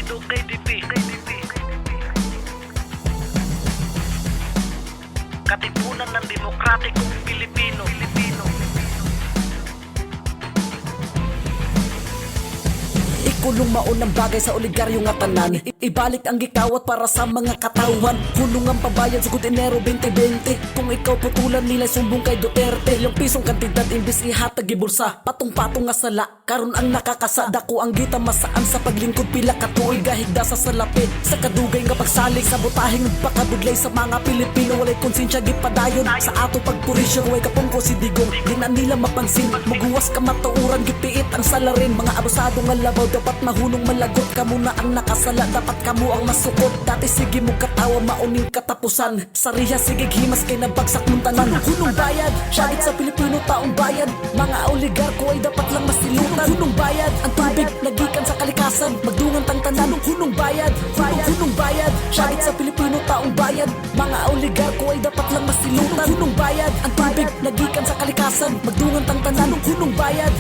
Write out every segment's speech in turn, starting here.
Partido KDP. Katipunan ng Demokratikong Pilipino. Ikulong maunang bagay sa oligaryo nga tanan. Ibalik ang gikawat para sa mga katawan. Kulong ang pabayad sa Enero 2020. Kung ikaw putulan nila sumbong kay Duterte. Yung pisong kantidad imbis ihatag ibulsa. Patong-patong nga sala karon ang nakakasada ko ang gita masaan sa paglingkod pila ka tuig gahigda sa salapi. Sa kadugay nga pagsalig sa butahing pagkabudlay sa mga Pilipino. Walay konsensya gipadayon sa ato pagpurisyon. Way kapungko si Digong di na nila mapansin. Maguwas ka matuuran gipiit ang salarin. Mga abusado nga labaw dapat mahunong malagot. Kamu na ang nakasala dapat kamu ang masukot. Dati sige mo katawa mauning katapusan. Sariya sige himas kay nabagsak mong tanan. Hunong bayad syagit sa Pilipino taong bayan. Mga oligarko ay dapat lang masilutan. Hunong bayad ang tubig nagikan sa kalikasan. Magdungan tang tanan. Hunong bayad hunong bayad syagit sa Pilipino taong bayan. Mga oligarko ay dapat lang masilutan. Hunong bayad ang tubig nagikan sa kalikasan. Magdungan tang tanan. Hunong bayad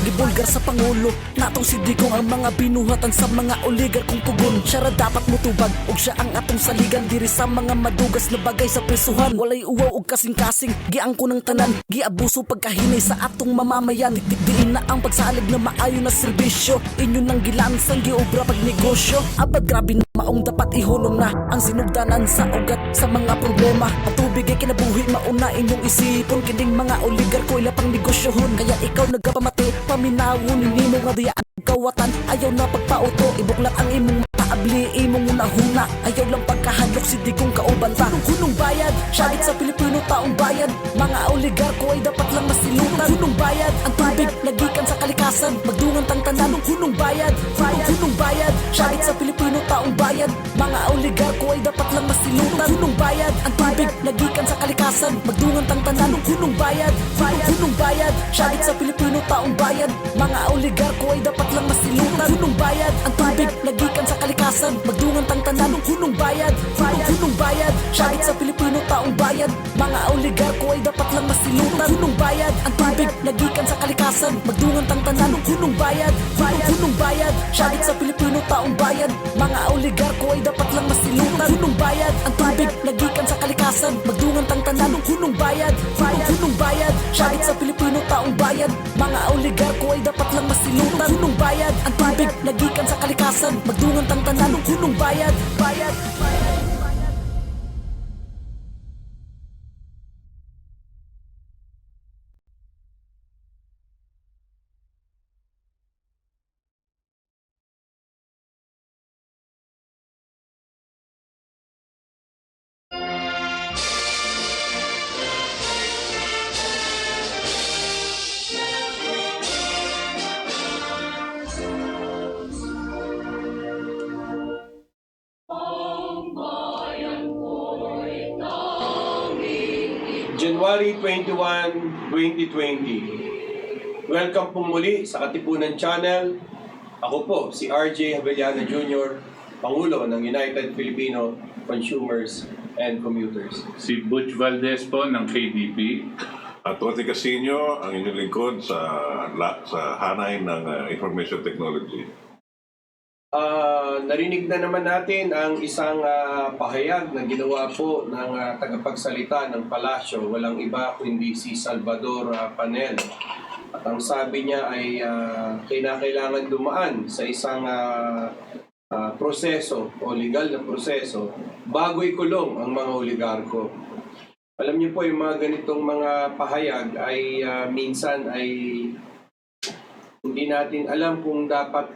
gibulgar sa Pangulo natong si Digong ang mga binuhatan sa mga oligarkong tugon. Siya ra dapat mutubag og siya ang atong saligan diri sa mga madugas na bagay sa prisuhan. Walay uwaw og kasing-kasing giangko ng tanan. Giabuso pagkahinay sa atong mamamayan. Diin na ang pagsalig na maayo na serbisyo. Inyo nang gilansang giobra pag negosyo. Abad grabe na maong dapat ihulong na ang sinugdanan sa ugat sa mga problema. Ang tubig ay kinabuhi mauna inyong isipon. Kining mga oligarko ila pang negosyohon. Kaya ikaw nagapamati paminawon nimo nga diyaan kawatan. Ayaw na pagpauto ibuklat ang imong mataabli imong unahuna. Ayaw lang pagkahadlok si Digong kauban pa. Hunong bayad syagit sa Pilipino taong bayan. Mga oligarko ay dapat lang masilutan. Hunong bayad ang tubig nagikan sa kalikasan. Magdungan tang tanan. Hunong bayad hunong bayad syagit sa Pilipino taong bayan. Mga oligarko ay dapat lang masilutan. Hunong bayad ang tubig nagikan sa kalikasan. Magdungan tang tanan. Hunong bayad syagit sa Pilipino taong bayan. Mga oligarko ay dapat lang masilutan. Hunong bayad ang tubig nagikan sa kalikasan. Magdungan tang tanan. Hunong bayad syagit sa Pilipino taong bayan. Mga oligarko ay dapat lang masilutan. Hunong bayad ang tubig nagikan sa kalikasan. Magdungan tang tanan. Hunong bayad syagit sa Pilipino taong bayan. Mga oligarko ay dapat lang masilutan. Hunong bayad ang tubig nagikan sa kalikasan. Magdungan tang tanan. Hunong bayad syagit sa Pilipino taong bayan. Mga oligarko ay dapat lang masilutan. Hunong bayad ang tubig nagikan sa kalikasan. Magdungan tang tanan. Hunong bayad. January 21, 2020. Welcome po muli sa Katipunan Channel. Ako po si RJ Havellana Jr., Pangulo ng United Filipino Consumers and Commuters. Si Butch Valdez po ng KDP. At Toti Casino, ang inyong lingkod sa hanay ng Information Technology. Narinig na naman natin ang isang pahayag na ginawa po ng tagapagsalita ng palasyo. Walang iba kundi si Salvador Panel. At ang sabi niya ay kailangan dumaan sa isang proseso o legal na proseso bago ikulong ang mga oligarko. Alam niyo po yung mga ganitong mga pahayag ay minsan ay hindi natin alam kung dapat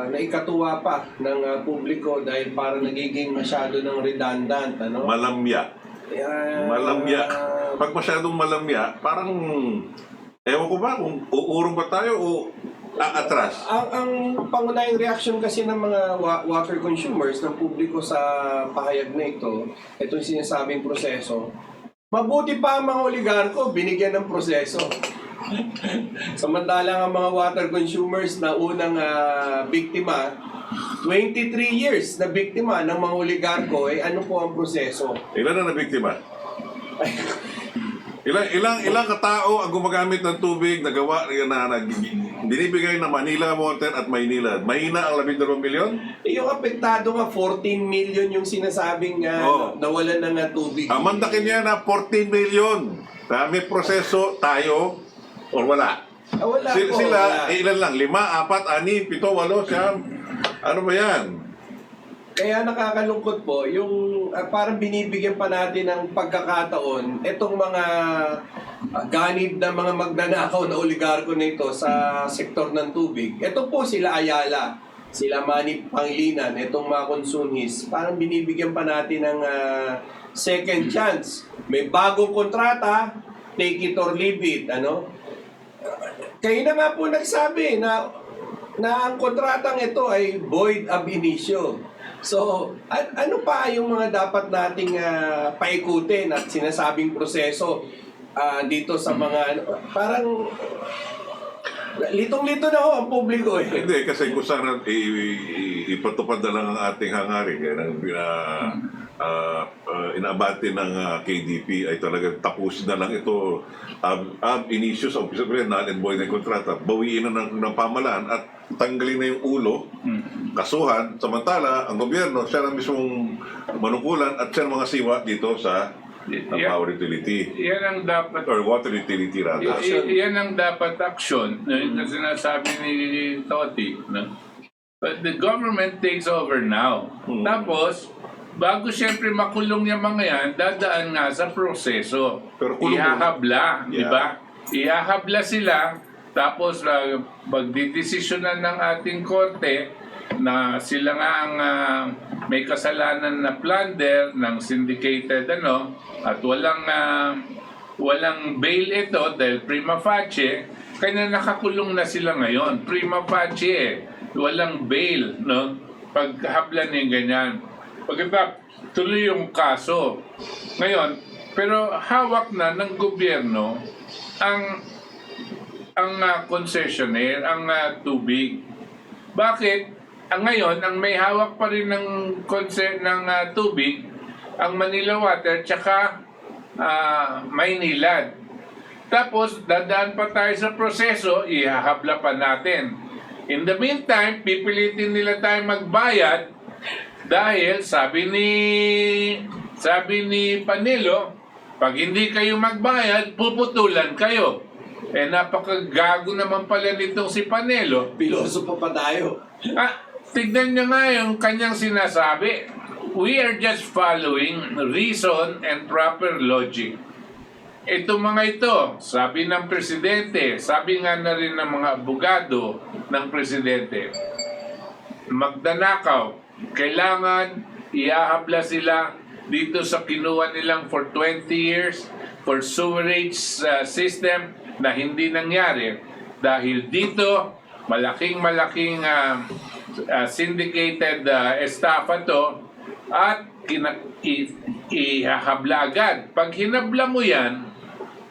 naikatuwa pa ng publiko dahil parang nagiging masyado ng redundant. Ano? Malamya. Malamya. Pag masyadong malamya, parang ewan ko ba kung uurong ba tayo o atras. Ang pangunahing reaction kasi ng mga water consumers, ng publiko sa pahayag na ito yung sinasabing proseso, mabuti pa ang mga oligarko, binigyan ng proseso. Samantalang ang mga water consumers na unang biktima, 23 years na biktima ng mga oligarko, ano po ang proseso? Ilan na biktima? Ilang katao ang gumagamit ng tubig na gawa na binibigay ng Manila Water at Maynila. Mahina ang 12 milyon? Yung apektado nga, 14 million yung sinasabing nawalan na nga tubig. Ang mandakin niya na 14 million. May proseso tayo or wala. Wala po. Sila, Wala. ilan lang? 5, 4, 6, 7, 8, siyam. Ano ba yan? Kaya nakakalungkot po, yung parang binibigyan pa natin ng pagkakataon, itong mga ganid na mga magnanakaw na oligarko na ito sa sektor ng tubig. Ito po sila Ayala, sila Manny Pangilinan, itong mga Consunis, parang binibigyan pa natin ng second chance. May bagong kontrata, take it or leave it, ano? Kayo na nga po nagsabi na ang kontratang ito ay void ab initio. So, ano pa yung mga dapat nating paikutin at sinasabing proseso dito sa mga parang litong-lito na ho ang publiko eh. Hindi, kasi kung sana ipatupad na lang ang ating hangarin. Kaya nang inabati ng KDP ay talagang tapusin na lang ito ab initio sa office of null and void ng kontrata. Bawiin na ng pamahalaan at tanggalin na yung ulo, kasuhan, samantala ang gobyerno siya na mismong manungkulan at siya ang mga siwa dito sa power utility Yan ang dapat or water utility rather. Yan ang dapat action na sinasabi ni Toti. No? But the government takes over now. Tapos, bago siyempre makulong yung mga yan, dadaan nga sa proseso. Pero kulong Ihahabla, di Yeah. ba? Ihahabla sila, tapos magdidesisyonan ng ating korte na sila nga ang may kasalanan na plunder ng syndicated at walang bail ito dahil prima facie, kaya nakakulong na sila ngayon. Prima facie, walang bail, no? Paghablan ng ganyan. Pagkatapos, tuloy yung kaso. Ngayon, pero hawak na ng gobyerno ang concessionaire, ang tubig. Bakit? Ngayon, ang may hawak pa rin ng tubig, ang Manila Water, tsaka Maynilad. Tapos, dadaan pa tayo sa proseso, ihahabla pa natin. In the meantime, pipilitin nila tayo magbayad dahil sabi ni Panelo, pag hindi kayo magbayad, puputulan kayo. Napakagago naman pala nitong si Panelo. Piloso pa tayo. Tignan niyo nga yung kanyang sinasabi. We are just following reason and proper logic. Ito mga ito, sabi ng presidente, sabi nga na rin ng mga abogado ng presidente, magdanakaw, kailangan iahabla sila dito sa kinuha nilang for 20 years for sewerage system na hindi nangyari dahil dito malaking syndicated estafa to at ihahabla agad. Pag hinabla mo yan,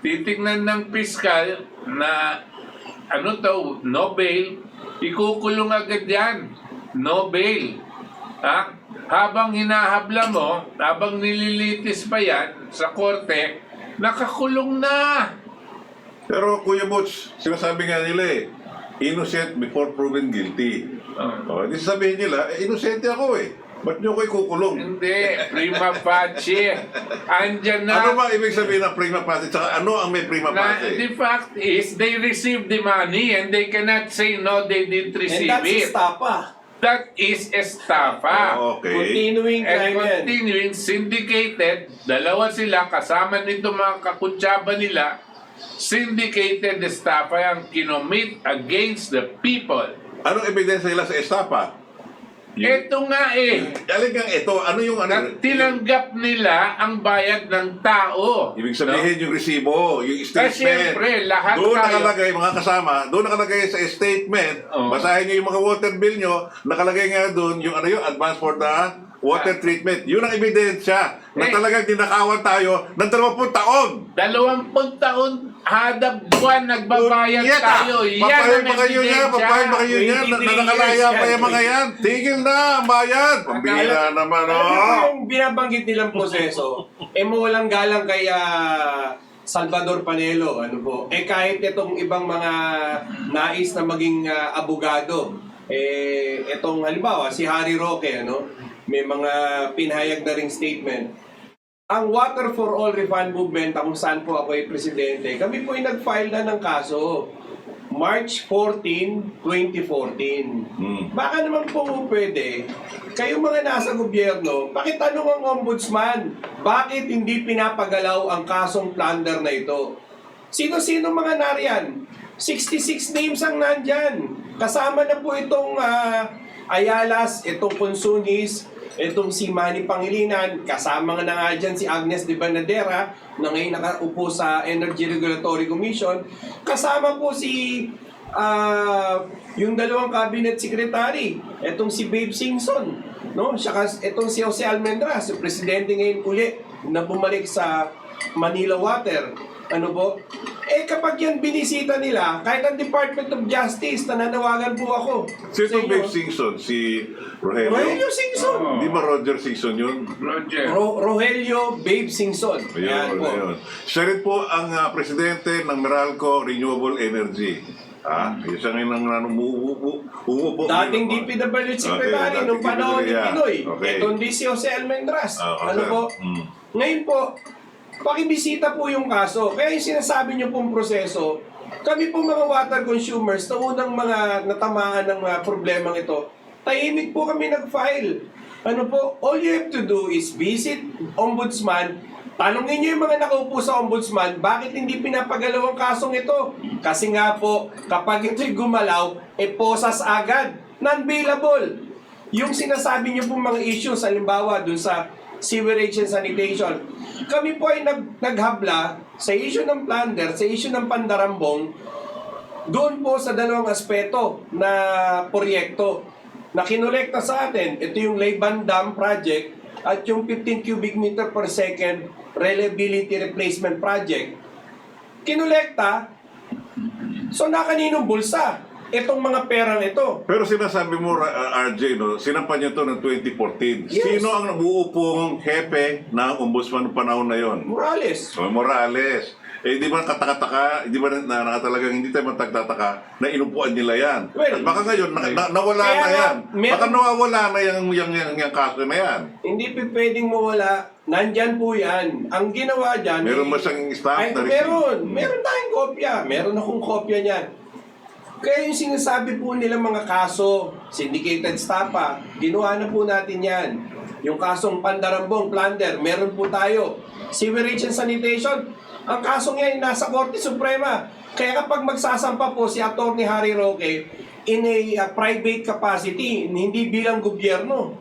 titignan ng piskal na no bail, ikukulong agad yan. No bail. Habang hinahabla mo, habang nililitis pa yan sa korte, nakakulong na. Pero Kuya Butch, sinasabi nga nila innocent before proven guilty. Hindi sabihin nila, inosente ako Ba't nyo ko ikukulong? Hindi, prima facie. Andyan na. Ano ba ibig sabihin ng prima facie? Tsaka ano ang may prima facie? The fact is, they received the money and they cannot say no, they didn't receive And that's it. estafa. That is estafa. Okay. Continuing And crime yan. continuing syndicated, dalawa sila, kasama nito mga kakutsaba nila, syndicated estafa ang kinomit against the people. Anong ebidensya nila sa estafa? Ito nga Alin kang ito? Ano yung ano? tinanggap nila ang bayad ng tao. Ibig sabihin yung resibo, yung statement. Siyempre, lahat doon tayo. nakalagay, mga kasama, doon nakalagay sa statement, basahin nyo yung mga water bill nyo, nakalagay nga doon yung advance for the water treatment. Yun ang ebidensya na talagang dinakawan tayo ng 20 taon. 20 taon, hadap buwan, nagbabayad tayo. Yan Papayag ang ba kayo niya? Papayag ba kayo niya? 23 Nakalaya years pa yung mga yan. Tigil na ang bayad. Pambira naman, Yung binabanggit nilang proseso, mo walang galang kay Salvador Panelo, ano po. Kahit itong ibang mga nais na maging abogado, itong halimbawa si Harry Roque, ano, may mga pinahayag na ring statement. Ang Water for All Refund Movement, kung saan po ako ay presidente, kami po ay nag-file na ng kaso. March 14, 2014. Baka naman po pwede, kayong mga nasa gobyerno, pakitanong ang ombudsman, bakit hindi pinapagalaw ang kasong plunder na ito? Sino-sino mga nariyan? 66 names ang nandyan. Kasama na po itong Ayalas, itong Consunis, itong si Manny Pangilinan, kasama nga na nga dyan si Agnes de Banadera, na ngayon nakaupo sa Energy Regulatory Commission. Kasama po si yung dalawang cabinet secretary, itong si Babe Singson, no? Saka itong si Jose Almendras, si presidente ngayon uli na bumalik sa Manila Water. Ano po? Kapag yan binisita nila, kahit ang Department of Justice, nananawagan po ako. Si sa inyo. Babe Singson, si Rogelio. Rogelio Singson. Di ba Roger Singson yun? Roger. Rogelio Babe Singson. Ayan po. Ayun. Siya rin po ang presidente ng Meralco Renewable Energy. Siya ngayon ang umuupo. Dating DPWH Secretary nung panahon ni Pinoy. Okay. Ito hindi si Jose Almendras. Ano sir. po? Ngayon po, pakibisita po yung kaso. Kaya yung sinasabi niyo pong proseso, kami po mga water consumers na unang mga natamaan ng problemang ito, tahimik po kami nag-file. Ano po? All you have to do is visit ombudsman, tanungin niyo yung mga nakaupo sa ombudsman, bakit hindi pinapagalaw ang kasong ito? Kasi nga po, kapag ito'y gumalaw, posas agad. Non-bailable. Yung sinasabi niyo pong mga issues, halimbawa dun sa sewerage and sanitation, kami po ay naghabla sa issue ng plunder, sa issue ng Pandarambong, doon po sa dalawang aspeto na proyekto na kinolekta sa atin. Ito yung Layban Dam Project at yung 15 cubic meter per second reliability replacement project. Kinolekta, so na kaninong bulsa itong mga perang ito. Pero sinasabi mo, RJ, no, sinampan niyo to ng 2014. Yes. Sino ang nabuupong hepe ng ombudsman ng panahon na yon? Morales. Morales. Di ba katakataka, di ba na talagang hindi tayo matagtataka na inupuan nila yan? Well, at baka ngayon, nawala kaya na yan. nga, Baka nawawala na yung kaso na yan. Hindi pwedeng mawala. Nandyan po yan. Ang ginawa dyan... Meron ba siyang staff ay, na receipt? Meron tayong kopya. Meron akong kopya niyan. Kaya yung sinasabi po nila mga kaso, syndicated stapa, ginawa na po natin yan. Yung kasong Pandarambong, plunder, meron po tayo. Sewerage and sanitation, ang kasong yan nasa Korte Suprema. Kaya kapag magsasampa po si Atty. Harry Roque in a private capacity, hindi bilang gobyerno.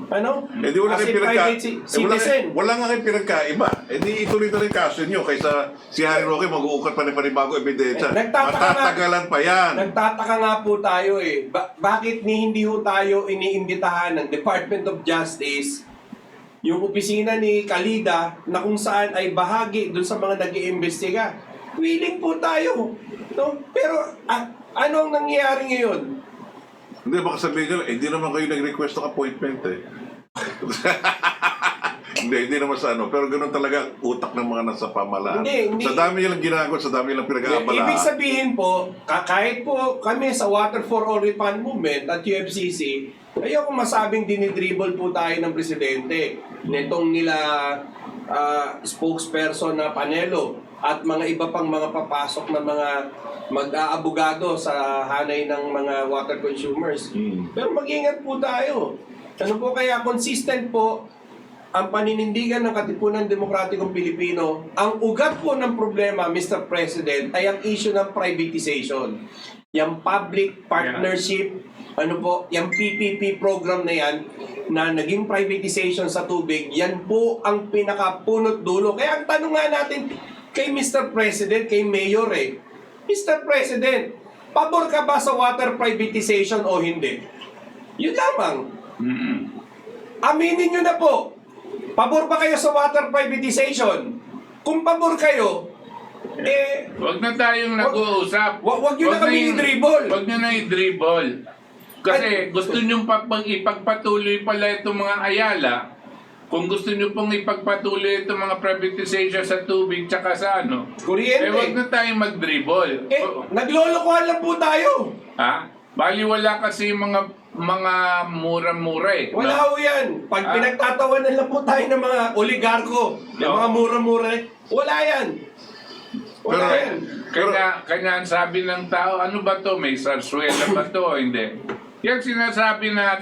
Ano? Di wala As a kayong private citizen. wala nga kayong pinagkaiba. Di ituloy na rin kaso nyo kaysa si Harry Roque mag-uukat pa ng panibagong ebidensya. Matatagalan pa yan. Nagtataka nga po tayo bakit hindi ho tayo iniimbitahan ng Department of Justice, yung opisina ni Kalida, na kung saan ay bahagi dun sa mga nag-iimbestiga. Willing po tayo. No? Pero ano ang nangyayari ngayon? Hindi, baka sabihin nyo, hindi naman kayo nag-request ng appointment hindi naman sa ano. Pero ganoon talaga utak ng mga nasa pamahalaan. Hindi. Sa dami nilang ginagawa, sa dami nilang pinag-aabalaan. Ibig sabihin po, kahit po kami sa Water for All Refund Movement at UFCC, ayoko masabing dinidribble po tayo ng presidente nitong nila spokesperson na Panelo at mga iba pang mga papasok na mga mag-aabogado sa hanay ng mga water consumers. Pero mag-ingat po tayo. Ano po kaya consistent po ang paninindigan ng Katipunan Demokratikong Pilipino. Ang ugat po ng problema, Mr. President, ay ang issue ng privatization. Yung public partnership, yung PPP program na yan, na naging privatization sa tubig, yan po ang pinakapunot dulo. Kaya ang tanong nga natin kay Mr. President, kay Mayor Mr. President, pabor ka ba sa water privatization o hindi? Yun lamang. Aminin nyo na po. Pabor ba kayo sa water privatization? Kung pabor kayo, Wag na tayong nag-uusap. Wag nyo na kami i-dribble. Wag nyo na i-dribble. Kasi gusto nyo ipagpatuloy pala itong mga Ayala kung gusto nyo pong ipagpatuloy itong mga privatization sa tubig tsaka sa ano, Kuryente. wag na tayong mag-dribble. Naglolokohan lang po tayo. Ha? Bali wala kasi mga mura-mura eh. Wala ho yan. Pag pinagtatawanan lang po tayo ng mga oligarko, ng No. mga mura-mura, wala yan. Wala Pero- yan. Kanya ang sabi ng tao, ano ba to? May sarsuela ba to? Hindi. Yan sinasabi na,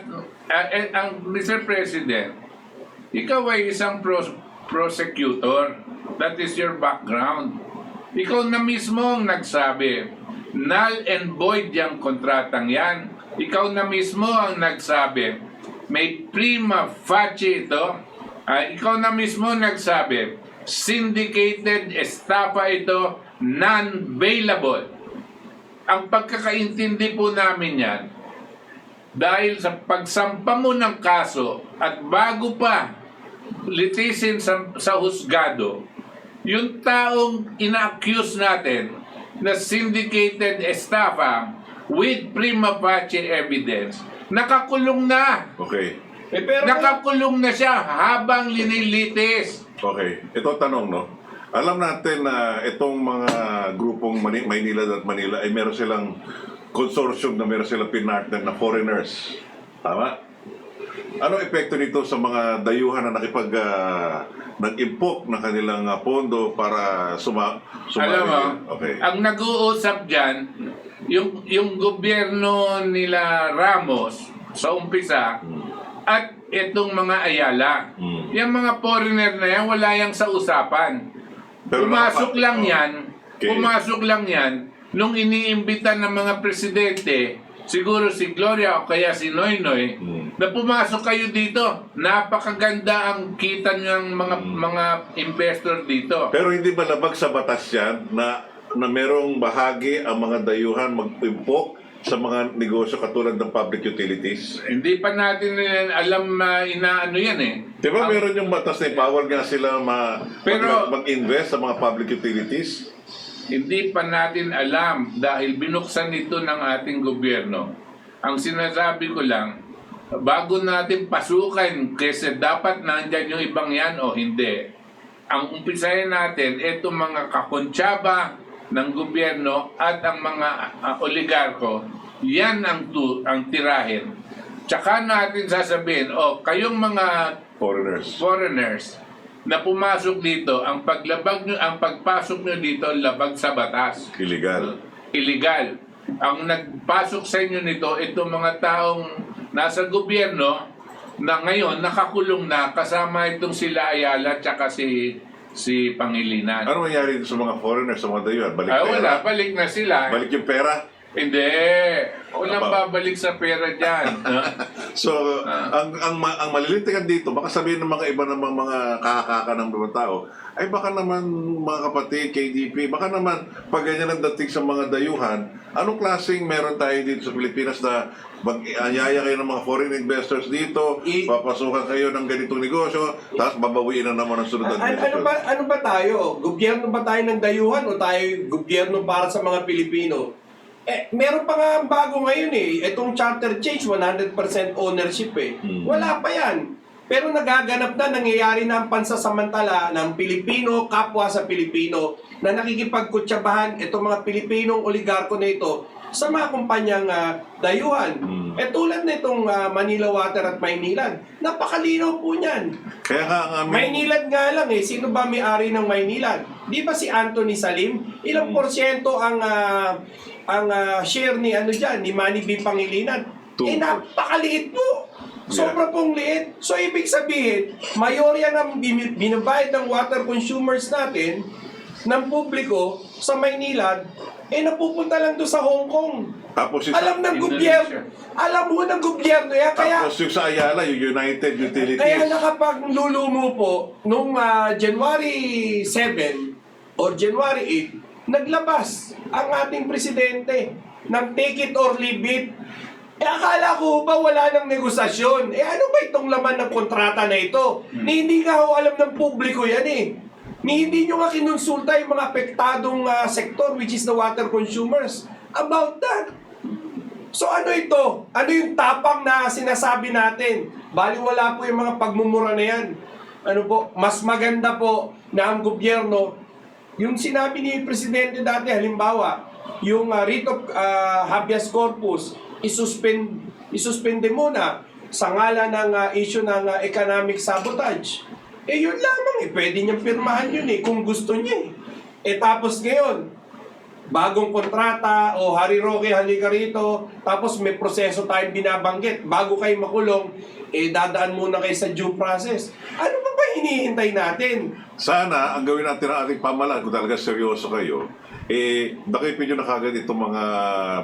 ang Mr. President, ikaw ay isang prosecutor. That is your background. Ikaw na mismo ang nagsabi, null and void yung kontratang yan. Ikaw na mismo ang nagsabi, may prima facie ito. Ikaw na mismo nagsabi, syndicated estafa ito, non-bailable. Ang pagkakaintindi po namin yan, dahil sa pagsampa mo ng kaso at bago pa litisin sa husgado, yung taong ina-accuse natin na syndicated estafa with prima facie evidence, nakakulong na. Okay. Pero Nakakulong na siya habang linilitis. Okay. Ito tanong, no? Alam natin na itong mga grupong Maynila at Manila ay meron silang consortium na meron silang pinartner na foreigners. Tama? Anong epekto nito sa mga dayuhan na nag-impok na kanilang pondo para sumali? Alam mo, Okay. ang nag-uusap dyan, yung gobyerno nila Ramos sa umpisa at itong mga Ayala. Yung mga foreigner na yan, wala yang sa usapan. Pero Pumasok nakapa- lang yan, Okay. pumasok lang yan nung iniimbitan ng mga presidente, siguro si Gloria o kaya si Noynoy, na pumasok kayo dito. Napakaganda ang kita niyang mga investor dito. Pero hindi ba labag sa batas yan na merong bahagi ang mga dayuhan mag-impok sa mga negosyo katulad ng public utilities? Hindi pa natin alam inaano yan eh. Di ba meron yung batas na bawal nga sila Pero- mag-invest sa mga public utilities? Hindi pa natin alam dahil binuksan ito ng ating gobyerno. Ang sinasabi ko lang, bago natin pasukan kasi dapat nandyan yung ibang yan o hindi. Ang umpisahin natin, itong mga kakontsaba ng gobyerno at ang mga oligarko, yan ang tirahin. Tsaka natin sasabihin, kayong mga foreigners na pumasok dito, ang pagpasok nyo dito labag sa batas. Illegal. Illegal. Ang nagpasok sa inyo nito, itong mga taong nasa gobyerno na ngayon nakakulong na kasama itong sila Ayala tsaka si Pangilinan. Ano mangyari sa mga foreigners, sa mga dayuhan? Balik Ay, pera? wala, balik na sila. Balik yung pera? Hindi. Walang babalik sa pera dyan. So, ang malilitikan dito, baka sabihin ng mga iba namang mga kakaka ng mga tao, ay baka naman mga kapatid, KDP, baka naman pag ganyan ang dating sa mga dayuhan, anong klaseng meron tayo dito sa Pilipinas na mag-anyaya kayo ng mga foreign investors dito, papasukan kayo ng ganitong negosyo, tapos babawiin na naman ang sunod na negosyo. ano ba tayo? Gobyerno ba tayo ng dayuhan o tayo gobyerno para sa mga Pilipino? Meron pa nga bago ngayon itong charter change, 100% ownership Wala pa yan. Pero nagaganap na, nangyayari na ang pansasamantala ng Pilipino, kapwa sa Pilipino, na nakikipagkutsabahan itong mga Pilipinong oligarko na ito sa mga kumpanyang dayuhan. Tulad na itong Manila Water at Maynilad. Napakalinaw po niyan. Kaya nga ang Maynilad nga lang sino ba may-ari ng Maynilad? Di ba si Anthony Salim? Ilang porsyento ang share ni ni Manny B. Pangilinan? Napakaliit po. Sobra pong liit. So ibig sabihin, mayorya ng binabayad ng water consumers natin ng publiko sa Maynilad, napupunta lang doon sa Hong Kong. Tapos Alam ng gobyerno. Alam mo ng gobyerno yan. Kaya tapos yung sa Ayala, yung United Utilities. kaya nakapaglulumo po nung January 7 or January 8, naglabas ang ating presidente ng take it or leave it. Akala ko ba wala ng negosasyon? Ano ba itong laman ng kontrata na ito? Hindi nga ho alam ng publiko yan hindi nyo nga kinonsulta yung mga apektadong sektor, which is the water consumers, about that. So ano ito? Ano yung tapang na sinasabi natin? Baliwala po yung mga pagmumura na yan. ano po, mas maganda po na ang gobyerno, yung sinabi ni Presidente dati, halimbawa, yung writ of habeas corpus, isuspende muna sa ngalan ng issue ng economic sabotage. Yun lamang pwede niyang pirmahan yun kung gusto niya tapos ngayon, bagong kontrata o Harry Roque, halika rito, tapos may proseso tayong binabanggit. Bago kayo makulong, dadaan muna kayo sa due process. Ano pa ba hinihintay natin? Sana, ang gawin natin ng ating pamahalaan, kung talaga seryoso kayo, dakipin nyo na kagad itong mga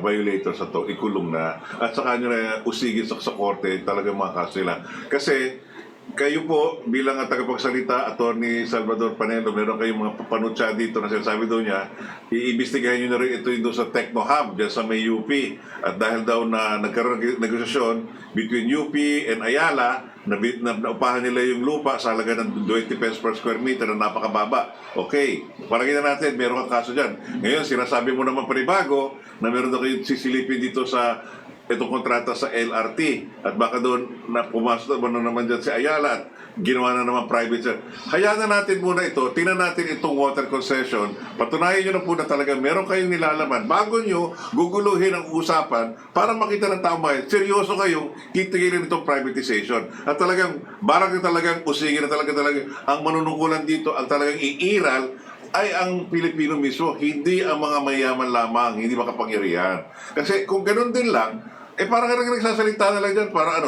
violators na to, ikulong na, at saka nyo na usigin sa korte talagang mga kaso nila. Kasi, kayo po, bilang ang tagapagsalita, Attorney Salvador Panelo, meron kayong mga papanutsa dito na sinasabi daw niya, iimbestigahan nyo na rin ito doon sa Techno Hub, dyan sa may UP. At dahil daw na nagkaroon ng negosasyon between UP and Ayala, naupahan nila yung lupa sa halaga ng 20 pesos per square meter na napakababa. Okay, parang natin, meron kang kaso dyan. Ngayon, sinasabi mo naman panibago na meron daw kayong sisilipin dito sa itong kontrata sa LRT at baka doon na pumasok na naman dyan si Ayala at ginawa na naman private siya. Hayaan na natin muna ito, tingnan natin itong water concession, patunayan nyo na po na talaga meron kayong nilalaman bago nyo guguluhin ang usapan para makita ng taong bayan, seryoso kayong titigilin itong privatization at talagang barang talagang usigin na talagang ang manunungkulan dito, ang talagang iiral ay ang Pilipino mismo, hindi ang mga mayaman lamang, hindi makapangyarihan. Kasi kung ganun din lang, parang nagsasalita na lang dyan para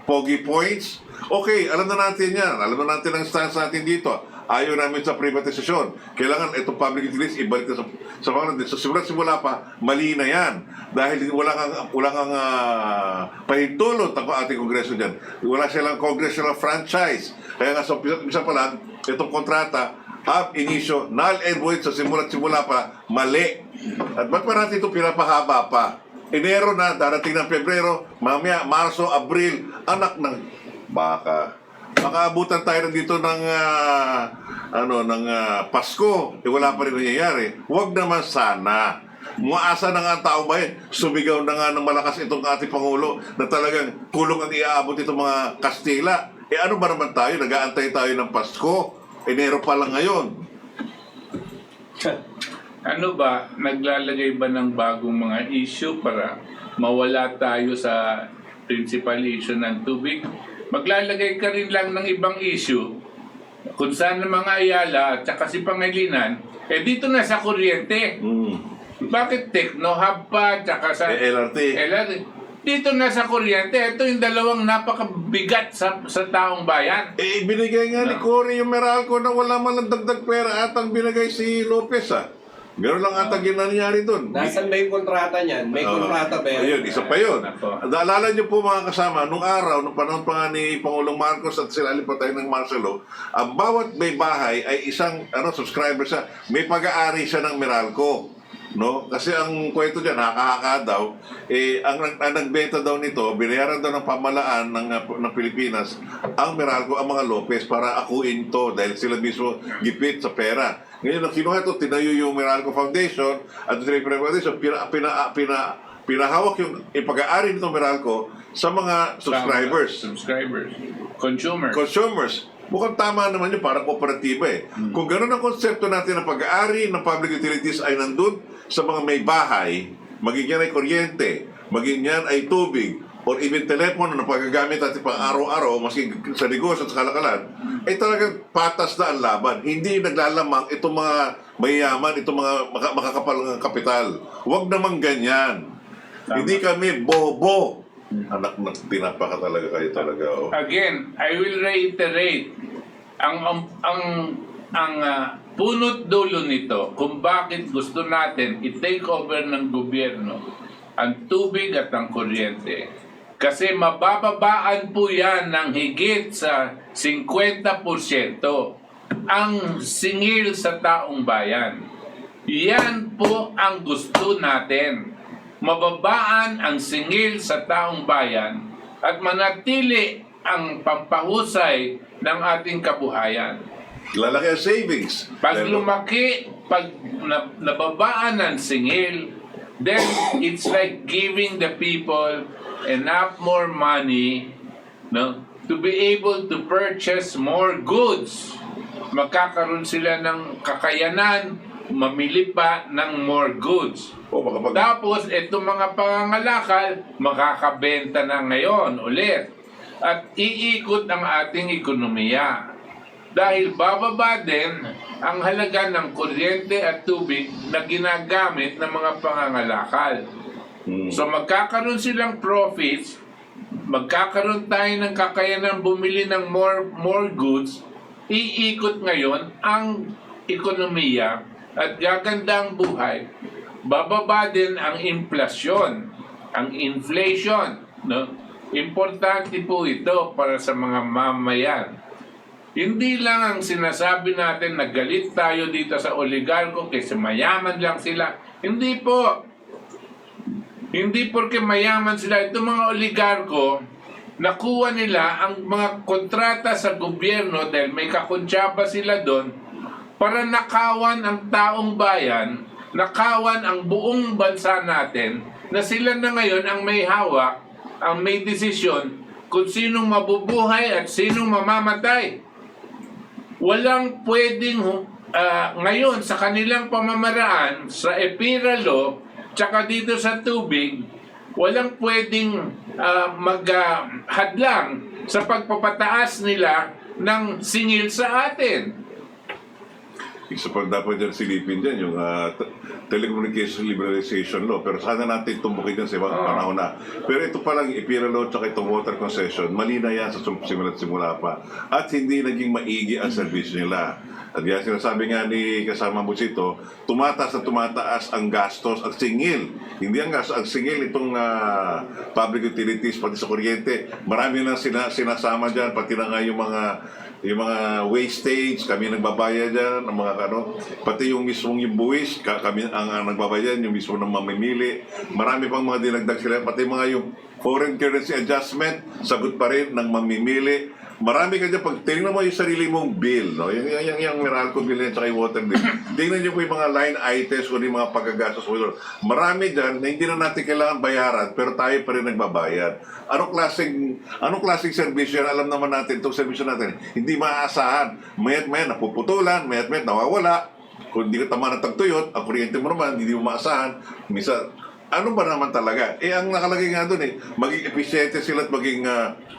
pogi points. Okay, alam na natin yan. Alam na natin ang stance natin dito. Ayaw namin sa privatization. Kailangan itong public utilities ibalik na sa mga natin. So simula pa, mali na yan. Dahil wala kang pahintulot ang ating kongreso dyan. Wala silang congressional franchise. Kaya nga sa umpisa pa lang, itong kontrata, ab initio, null and void sa simula pa, mali. At ba't pa natin ito pinapahaba pa? Enero na, darating ng Pebrero, mamaya, Marso, Abril, anak ng baka. Makaabutan tayo dito ng Pasko, wala pa rin nangyayari. Huwag naman sana. Muasa na nga ang tao ba sumigaw na nga ng malakas itong ating Pangulo na talagang kulong ang iaabot itong mga Kastila. Ano ba naman tayo? Nag-aantay tayo ng Pasko. Enero pa lang ngayon. Ano ba, naglalagay ba ng bagong mga issue para mawala tayo sa principal issue ng tubig? Maglalagay ka rin lang ng ibang issue kung saan ng mga Ayala at saka si Pangilinan, dito na sa kuryente. Bakit Techno Hub pa at saka sa LRT? Dito na sa kuryente, ito yung dalawang napakabigat sa taong bayan. Binigay nga ni Cory yung Meralco na wala man lang dagdag pera at ang binigay si Lopez Meron lang ata ginanyari doon. Nasaan ba yung kontrata niyan? May kontrata ba yan? Ayun, isa pa yun. Naalala niyo po mga kasama, nung araw, nung panahon pa nga ni Pangulong Marcos at sila alipatay ng Marcelo, ang bawat may bahay ay isang subscriber siya, may pag-aari siya ng Meralco. No? Kasi ang kwento dyan, nakahaka daw, ang nagbenta daw nito, binayaran daw ng pamalaan ng Pilipinas, ang Meralco, ang mga Lopez, para akuin to dahil sila mismo gipit sa pera. Ngayon, ang kinuha ito, tinayo yung Meralco Foundation at yung Triple Foundation, pinahawak yung pag-aari nito Meralco sa mga subscribers. Consumers. Mukhang tama naman yun, parang kooperatiba Kung gano'n ang konsepto natin ng pag-aari ng public utilities ay nandun sa mga may bahay, maging yan ay kuryente, maging yan ay tubig, or even telepono na pagagamit natin pang araw-araw, maski sa negosyo at sa kalakalan, ay talagang patas na ang laban. Hindi naglalamang itong mga mayayaman, itong mga makakapal ng kapital. Huwag naman ganyan. Hindi kami bobo. Anak na tinapaka talaga kayo talaga. Again, I will reiterate ang punot dulo nito kung bakit gusto natin i-take over ng gobyerno ang tubig at ang kuryente. Kasi mabababaan po yan ng higit sa 50% ang singil sa taong bayan. Yan po ang gusto natin. Mababaan ang singil sa taong bayan at manatili ang pampahusay ng ating kabuhayan. Lalaki ang savings. Pag lumaki, pag nababaan ng singil, then it's like giving the people enough more money to be able to purchase more goods. Magkakaroon sila ng kakayanan, mamili pa ng more goods. O makapag... Tapos, itong mga pangangalakal, makakabenta na ngayon ulit. At iikot ang ating ekonomiya. Dahil bababa din ang halaga ng kuryente at tubig na ginagamit ng mga pangangalakal. So magkakaroon silang profits, magkakaroon tayo ng kakayanan bumili ng more goods, iikot ngayon ang ekonomiya at gaganda ang buhay. Bababa din ang inflasyon, ang inflation, no? Importante po ito para sa mga mamayan. Hindi lang ang sinasabi natin na galit tayo dito sa oligarko kasi mayaman lang sila. Hindi po. Hindi porke mayaman sila. Itong mga oligarko, nakuha nila ang mga kontrata sa gobyerno dahil may kakuntsaba sila doon para nakawan ang taong bayan, nakawan ang buong bansa natin na sila na ngayon ang may hawak, ang may desisyon kung sinong mabubuhay at sinong mamamatay. Walang pwedeng ngayon sa kanilang pamamaraan sa EPIRA law tsaka dito sa tubig, walang pwedeng maghadlang sa pagpapataas nila ng singil sa atin. Isa pa dapat dyan silipin dyan, yung telecommunication liberalization law. Pero sana natin tumbukin dyan sa ibang panahon na. Pero ito palang EPIRA law at itong water concession, mali na yan sa simula pa. At hindi naging maigi ang servisyo nila. At yan sinasabi nga ni kasama Busito, tumataas ang gastos at singil. Hindi ang gastos, ang singil itong public utilities, pati sa kuryente. Marami na sinasama dyan, pati na nga yung mga wastage, kami nagbabayad dyan, ang mga pati yung mismong yung buwis, kami ang nagbabayad, yung mismo ng mamimili. Marami pang mga dinagdag sila, pati mga yung foreign currency adjustment, sagot pa rin ng mamimili. Marami ka dyan, pag tingnan mo yung sarili mong bill, no? yung Meralco bill at saka yung water bill, tingnan nyo po yung mga line items o yung mga pagkagastos. Marami dyan na hindi na natin kailangan bayaran, pero tayo pa rin nagbabayad. Anong klaseng servisyo yan? Alam naman natin, itong servisyo natin, hindi maaasahan. Mayat-mayat napuputulan, mayat-mayat nawawala. Kung hindi ka tama ng tagtuyot, ang kuryente mo naman, hindi mo maasahan. Minsan, ano ba naman talaga? Ang nakalagay nga doon maging efficiente sila at maging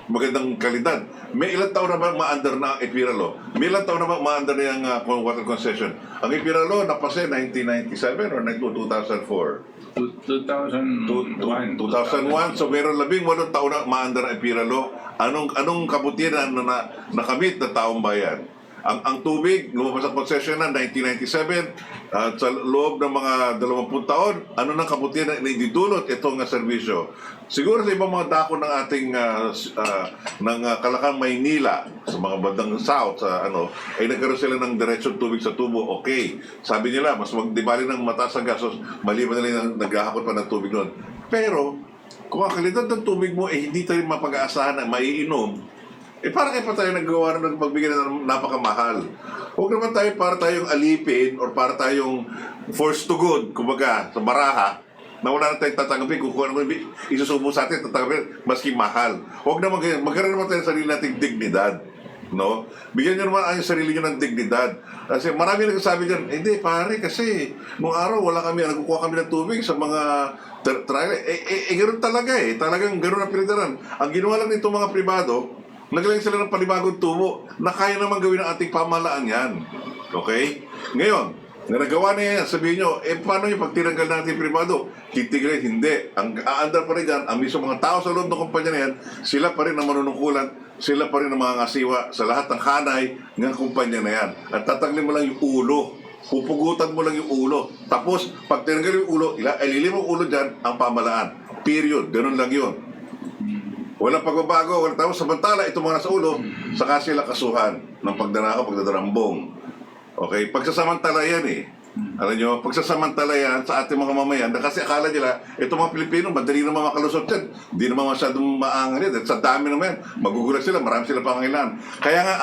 magandang kalidad. May ilang taon na ba ma-under na ang EPIRA law? May ilang taon na ba ma-under na yung water concession? Ang EPIRA law napasa 1997 or 2004? 2001. So meron 18 taon na ma-under ang EPIRA law. Anong kabutihan na nakamit ng taong bayan? Ang tubig, lumabas ang concession na 1997 at sa loob ng mga 20 taon, ano nang kabutihan na ididulot itong serbisyo. Siguro sa ibang mga dako ng ating ng Calacan, Maynila, sa mga bandang south, ay nagkaroon sila ng diretsyon tubig sa tubo. Okay. Sabi nila, mas magdibali ng mataas ang gastos, maliban nila naghahakot pa ng tubig noon. Pero, kung ang kalidad ng tubig mo hindi tayo mapag-aasahan na maiinom, para kayo pa tayo naggawa ng pagbigay ng napakamahal. Huwag naman tayo para tayong alipin or para tayong forced to good, kumbaga, sa baraha, na wala na tayong tatanggapin kung ano isusubo sa atin, tatanggapin, maski mahal. Huwag naman ganyan. Magkaroon naman tayo ng sarili nating dignidad. No? Bigyan nyo naman ang sarili nyo ng dignidad. Kasi marami nagsasabi dyan, hindi pare, kasi nung araw nagkukuha kami ng tubig sa mga trial. Ganoon talaga Talagang ganoon ang pinagdaran. Ang ginawa lang nito mga pribado, nagaling sila ng panibagong tubo na kaya naman gawin ng ating pamahalaan yan. Okay? Ngayon, na nagawa na yan, sabihin nyo, paano yung pag tinanggal natin privado? Titigil, hindi. Ang aandar pa rin dyan, ang mismo mga tao sa loob ng kumpanya na yan, sila pa rin ang manunungkulan, sila pa rin ang mga ngasiwa sa lahat ng hanay ng kumpanya na yan. At tataglin mo lang yung ulo. Pupugutan mo lang yung ulo. Tapos, pag tinanggal yung ulo, ililim ang ulo dyan, ang pamahalaan. Period. Ganun lang yun. Walang pagbabago, walang tao. Samantala, ito mga nasa ulo, saka sila kasuhan ng pagdanakaw, pagdadarambong. Okay? Pagsasamantala yan Alam nyo, pagsasamantala yan sa ating mga mamayan, kasi akala nila, itong mga Pilipino, madali naman makalusot yan. Hindi naman masyadong maangan yan. At sa dami naman yan, magugulat sila, marami sila pangangailangan. Kaya nga,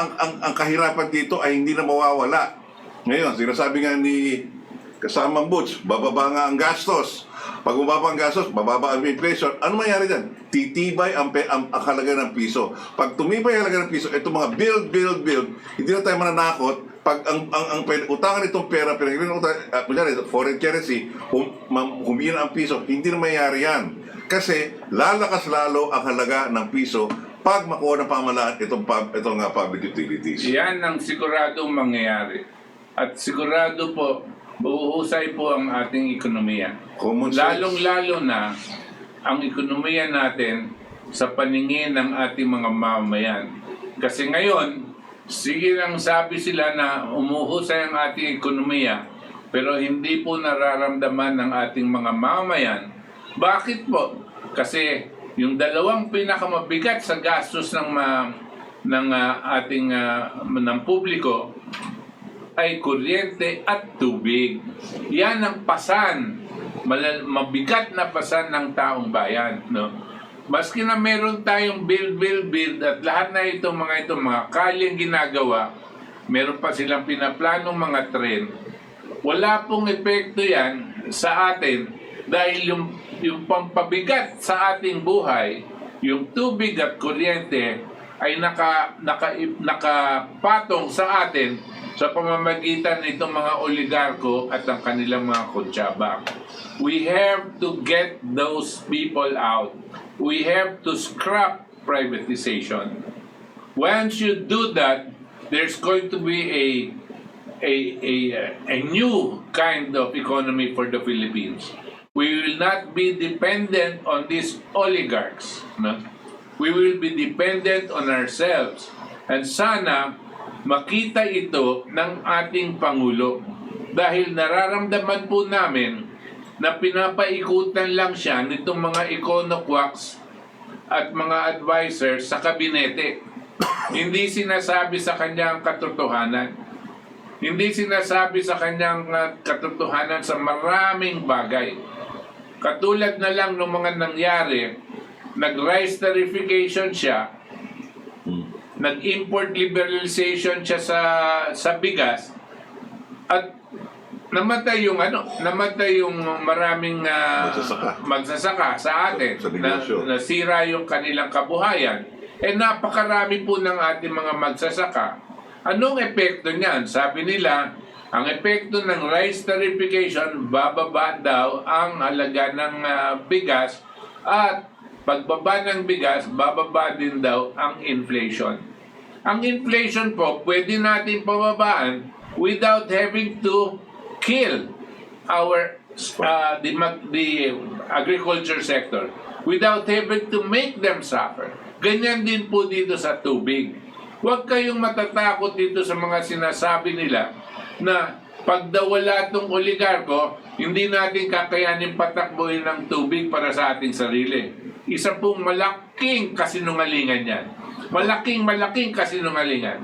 ang kahirapan dito ay hindi na mawawala. Ngayon, sinasabi nga ni kasamang boots, bababa nga ang gastos. Pag bumaba ang gastos, bababa ang inflation. Ano mangyari dyan? Titibay ang halaga ng piso. Pag tumibay ang halaga ng piso, itong mga build, hindi na tayo mananakot. Pag ang utangan itong pera, foreign currency, humina ang piso, hindi na mangyari yan. Kasi lalakas lalo ang halaga ng piso pag makuha ng pamahalaan itong public utilities. Yan ang siguradong mangyayari. At sigurado po, buhusay po ang ating ekonomiya. Common sense. Lalong-lalo na ang ekonomiya natin sa paningin ng ating mga mamamayan. Kasi ngayon, sige lang sabi sila na umuhusay ang ating ekonomiya, pero hindi po nararamdaman ng ating mga mamamayan. Bakit po? Kasi yung dalawang pinakamabigat sa gastos ng ating ng publiko ay kuryente at tubig. Yan ang pasan, mabigat na pasan ng taong bayan, no? Maski na meron tayong build at lahat na itong mga kalyeng ginagawa, meron pa silang pinaplanong mga tren. Wala pong epekto yan sa atin dahil yung pampabigat sa ating buhay, yung tubig at kuryente ay nakapatong sa atin sa pamamagitan nitong mga oligarko at ang kanilang mga kontsaba. We have to get those people out. We have to scrap privatization. Once you do that, there's going to be a new kind of economy for the Philippines. We will not be dependent on these oligarchs. No? We will be dependent on ourselves. And sana makita ito ng ating Pangulo. Dahil nararamdaman po namin na pinapaikutan lang siya nitong mga econoquacks at mga advisors sa kabinete. Hindi sinasabi sa kanyang katotohanan. Hindi sinasabi sa kanyang katotohanan sa maraming bagay. Katulad na lang ng mga nangyari, nag-rice tarification siya, nag-import liberalization siya sa bigas, at namatay yung maraming magsasaka sa atin, Sa negosyo. nasira yung kanilang kabuhayan. Napakarami po ng ating mga magsasaka. Anong epekto niyan? Sabi nila, ang epekto ng rice tarification, bababa daw ang halaga ng bigas, at pagbaba ng bigas, bababa din daw ang inflation. Ang inflation po, pwede natin pababaan without having to kill the agriculture sector, without having to make them suffer. Ganyan din po dito sa tubig. Huwag kayong matatakot dito sa mga sinasabi nila na pag daw wala itong oligarko, hindi natin kakayanin patakbuhin ng tubig para sa ating sarili. Isa pong malaking kasinungalingan yan. Malaking kasinungalingan.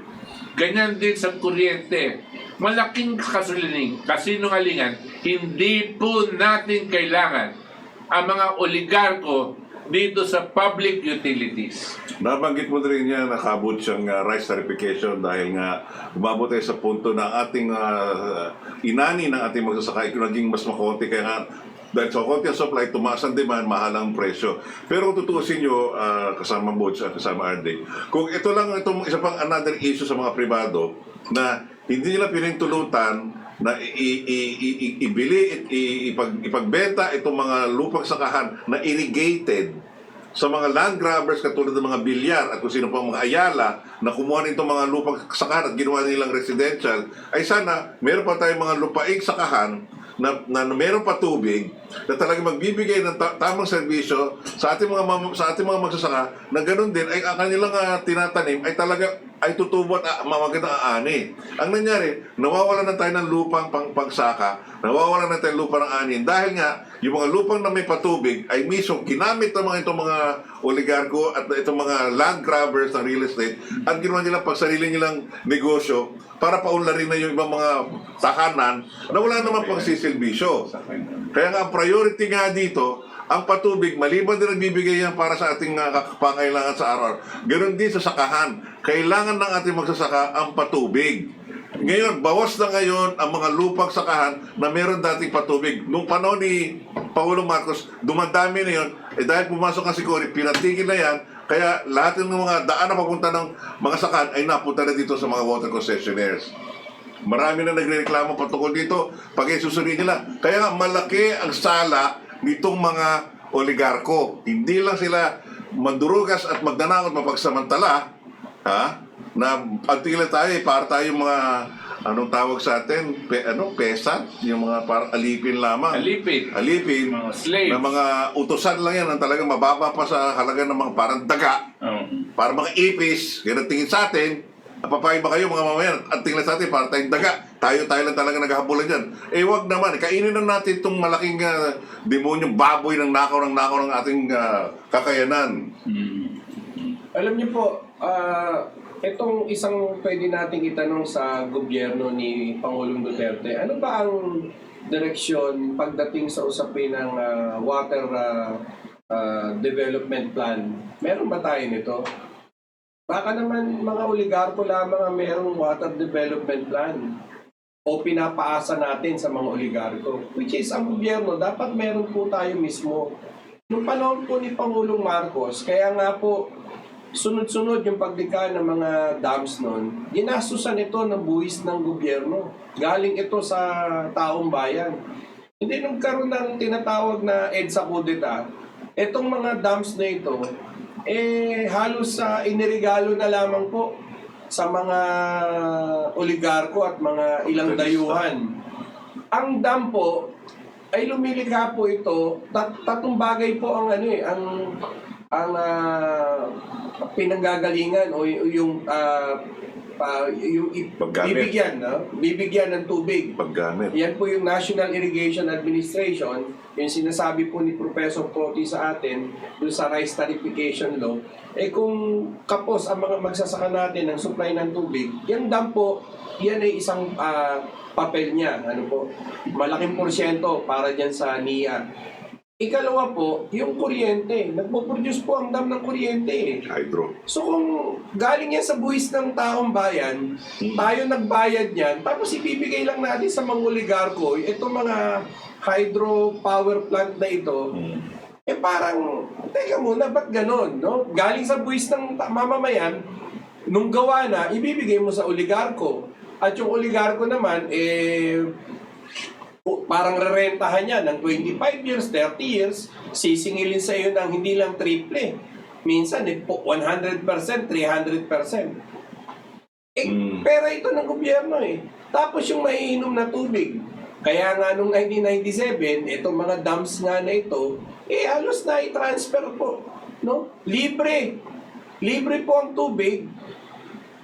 Ganyan din sa kuryente. Malaking kasinungalingan. Hindi po natin kailangan ang mga oligarko dito sa public utilities. Nabanggit mo rin niya, nakabot siyang rice tarification dahil nga umabot tayo sa punto na ating inani ng ating magsasaka naging mas makonti, kaya nga dahil sa konti ang supply, tumaas ang demand, mahal ang presyo. Pero kung tutusin nyo, kasama Butch at kasama RD, kung ito lang, itong isa pang another issue sa mga pribado, na hindi nila pinintulutan na ibili, ipagbenta itong mga lupang sakahan na irrigated sa mga land grabbers katulad ng mga Bilyar at kung sino pang mga Ayala na kumuha nitong mga lupang sakahan at ginawa nilang residential, ay sana meron pa tayong mga lupaing sakahan na meron pa tubig na talagang magbibigay ng tamang serbisyo sa ating mga magsasaka na ganoon din ay ang kanilang tinatanim ay talaga ay tutubo at magandang aani. Ang nangyari, nawawalan na tayo ng lupang pangsaka, nawawalan na tayo ng lupa ng anin dahil nga yung mga lupang na may patubig ay mismo ginamit ng itong mga oligarko at itong mga land grabbers ng real estate at ginawa nila pag sarili nilang negosyo para paunlarin na yung ibang mga tahanan na wala naman pang sisilbisyo. Kaya nga ang priority nga dito, ang patubig, maliban din nagbibigay yan para sa ating pangailangan sa araw. Ganon din sa sakahan. Kailangan ng ating magsasaka ang patubig. Ngayon, bawas na ngayon ang mga lupang sakahan na meron dating patubig. Nung panahon ni Pangulong Marcos, dumadami na yun. Dahil pumasok ang Sicori, pinatigil na yan. Kaya lahat ng mga daan na papunta ng mga sakahan ay napunta na dito sa mga water concessionaires. Marami na nagrereklamo patungkol dito pag isusuriin nila. Kaya nga malaki ang sala nitong mga oligarko. Hindi lang sila mandurugas at magdanakot mapagsamantala, ha? Na pagtingin tayo, para tayo mga anong tawag sa atin, pesa, yung mga parang alipin lamang. Alipin. Mga slaves. Na mga utusan lang yan, ang talagang mababa pa sa halaga ng mga parang daga, para mga ipis, kaya tingin sa atin, papayag ba kayo mga mamayan, at tingin sa atin, para tayong daga, tayo lang talaga naghahabulan dyan. Wag naman, kainin na natin itong malaking demonyong baboy ng nakaw ng ating kakayanan. Alam niyo po, itong isang pwede nating itanong sa gobyerno ni Pangulong Duterte, ano ba ang direksyon pagdating sa usapin ng water development plan? Meron ba tayo nito? Baka naman mga oligarko lamang ang merong water development plan o pinapaasa natin sa mga oligarko, which is ang gobyerno, dapat meron po tayo mismo. Noong panahon po ni Pangulong Marcos, kaya nga po sunod-sunod yung paglikha ng mga dams noon, ginastusan ito ng buwis ng gobyerno. Galing ito sa taong bayan. Hindi nagkaroon ng tinatawag na EDSA Kudeta. Itong mga dams na ito, halos inirigalo na lamang po sa mga oligarko at mga ilang dayuhan. Ang dam po, ay lumilikha po ito, tatlong bagay po ang pinanggagalingan o yung Paggamit. bibigyan ng tubig. Paggamit. Yan po yung National Irrigation Administration, yung sinasabi po ni Professor Proti sa atin dun sa Rice Tarification Law. Kung kapos ang mga magsasaka natin ng supply ng tubig, yung dam po, yan ay isang papel niya. Malaking porsyento para dyan sa NIA. Ikalawa po, yung kuryente. Nagpo-produce po ang dam ng kuryente. Hydro. So kung galing yan sa buwis ng taong bayan, tayo nagbayad yan, tapos ibibigay lang natin sa mga oligarko, itong mga hydro power plant na ito, parang, teka muna, ba't ganon? No? Galing sa buwis ng mamamayan, nung gawa na, ibibigay mo sa oligarko. At yung oligarko naman, parang rerentahan niya ng 25 years, 30 years, sisingilin sa iyo ng hindi lang triple. Minsan, 100%, 300%. Pera ito ng gobyerno Tapos yung maiinom na tubig. Kaya nga nung 1997, itong mga dams nga na ito, halos na i-transfer po. No? Libre. Libre po ang tubig.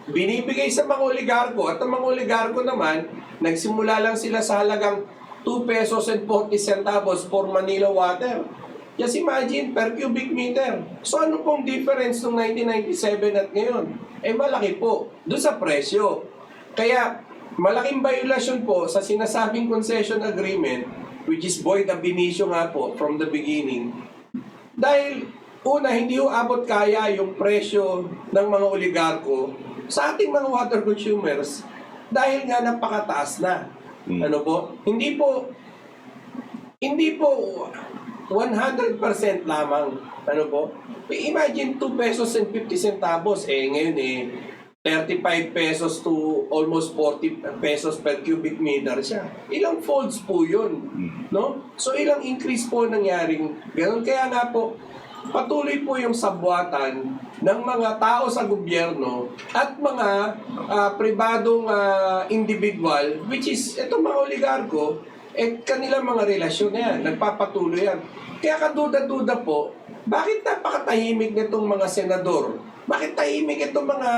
Binibigay sa mga oligarko. At ang mga oligarko naman, nagsimula lang sila sa halagang 2 pesos and 40 centavos for Manila water. Just imagine, per cubic meter. So ano pong difference nung 1997 at ngayon? Malaki po. Doon sa presyo. Kaya, malaking violasyon po sa sinasabing concession agreement, which is void ab initio nga po from the beginning. Dahil, una, hindi ho abot kaya yung presyo ng mga oligarko sa ating mga water consumers dahil nga napakataas na. Ano po? Hindi po 100% lamang. Ano po? Imagine 2 pesos and 50 centavos. Ngayon 35 pesos to almost 40 pesos per cubic meter siya. Ilang folds po yun. No? So ilang increase po nangyaring ganun. Kaya nga po, patuloy po yung sabwatan ng mga tao sa gobyerno at mga pribadong individual, which is itong mga oligarko, kanilang mga relasyon na yan, nagpapatuloy yan. Kaya kaduda-duda po, bakit napakatahimik nitong mga senador? Bakit tahimik itong mga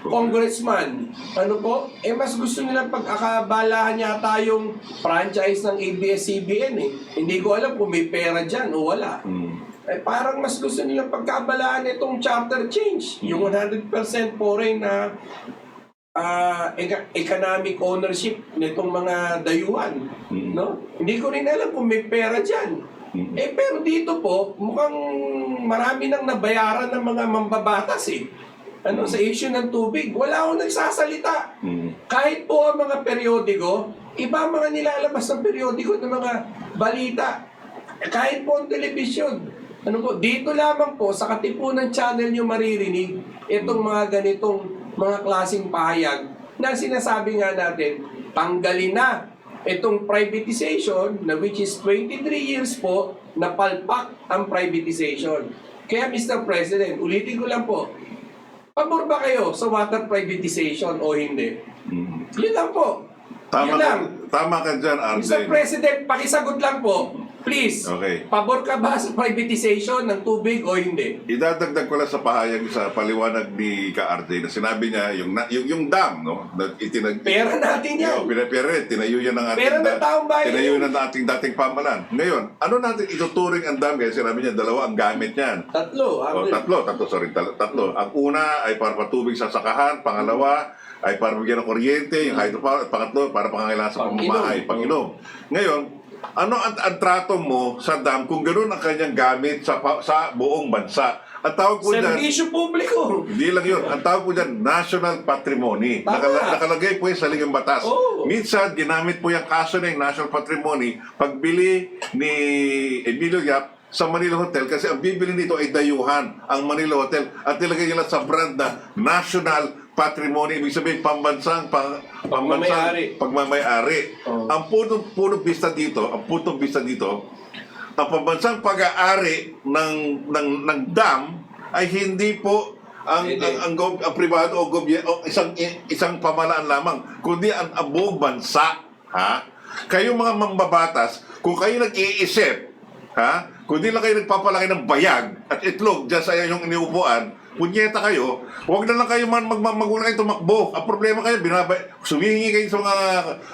congressman? Ano po? Mas gusto nilang pag-akabalahan yata yung franchise ng ABS-CBN Hindi ko alam kung may pera dyan o wala. Parang mas gusto nilang pagkabalaan itong charter change. Yung 100% foreign na economic ownership nitong mga dayuhan. No? Hindi ko rin alam kung may pera dyan. Pero dito po, mukhang marami nang nabayaran ng mga mambabatas sa issue ng tubig. Wala akong nagsasalita. Kahit po ang mga periodiko, iba ang mga nilalabas ng periodiko ng mga balita. Kahit po ang telebisyon. Dito lamang po sa Katipunan Channel nyo maririnig itong mga ganitong mga klaseng pahayag na sinasabi nga natin, tanggalin na itong privatization na which is 23 years po na palpak ang privatization. Kaya Mr. President, ulitin ko lang po, pabor ba kayo sa water privatization o hindi? Yun lang po. Yun lang. Tama ka dyan, Mr. RJ. President, pakisagot lang po. Please, Okay. pabor ka ba sa privatization ng tubig o hindi? Idadagdag ko lang sa pahayag sa paliwanag ni Ka-RJ na sinabi niya yung dam, no? Na Pera natin yan. Pera, tinayo yan ng ating Pera ng taong bayan. Tinayo yan ng ating dating pamalan. Ngayon, ano natin ituturing ang dam? Kaya sinabi niya, dalawa ang gamit niyan. Tatlo. Tatlo. Ang una ay para patubig sa sakahan, pangalawa ay para bigyan ng kuryente, yung hydropower, at pangatlo para pangangailangan sa pamamahay, pang-inom. Ngayon, ano ang trato mo sa dam kung gano'n ang kanyang gamit sa buong bansa? Ang tawag po dyan, Servisyo publiko. hindi lang yun. Ang tawag po dyan, national patrimony. Tama. Nakalagay po yung sa ligang batas. Oo. Minsan, ginamit po yung kaso ng national patrimony pagbili ni Emilio Yap sa Manila Hotel kasi ang bibili nito ay dayuhan ang Manila Hotel at nilagay nila sa brand na national patrimony, ibig sabihin pambansang pagmamayari. Oh. Ang punong bista dito, ang pambansang pag-aari ng dam ay hindi po ang pribado o gobyerno o isang pamalaan lamang, kundi ang buong bansa, ha? Kayo mga mambabatas, kung kayo nag-iisip, ha? Kundi lang kayo nagpapalaki ng bayag at itlog dyan sa inyong iniupuan, punyeta kayo, huwag na lang kayo magulang kayo tumakbo. Ang problema kayo, sumihingi kayo sa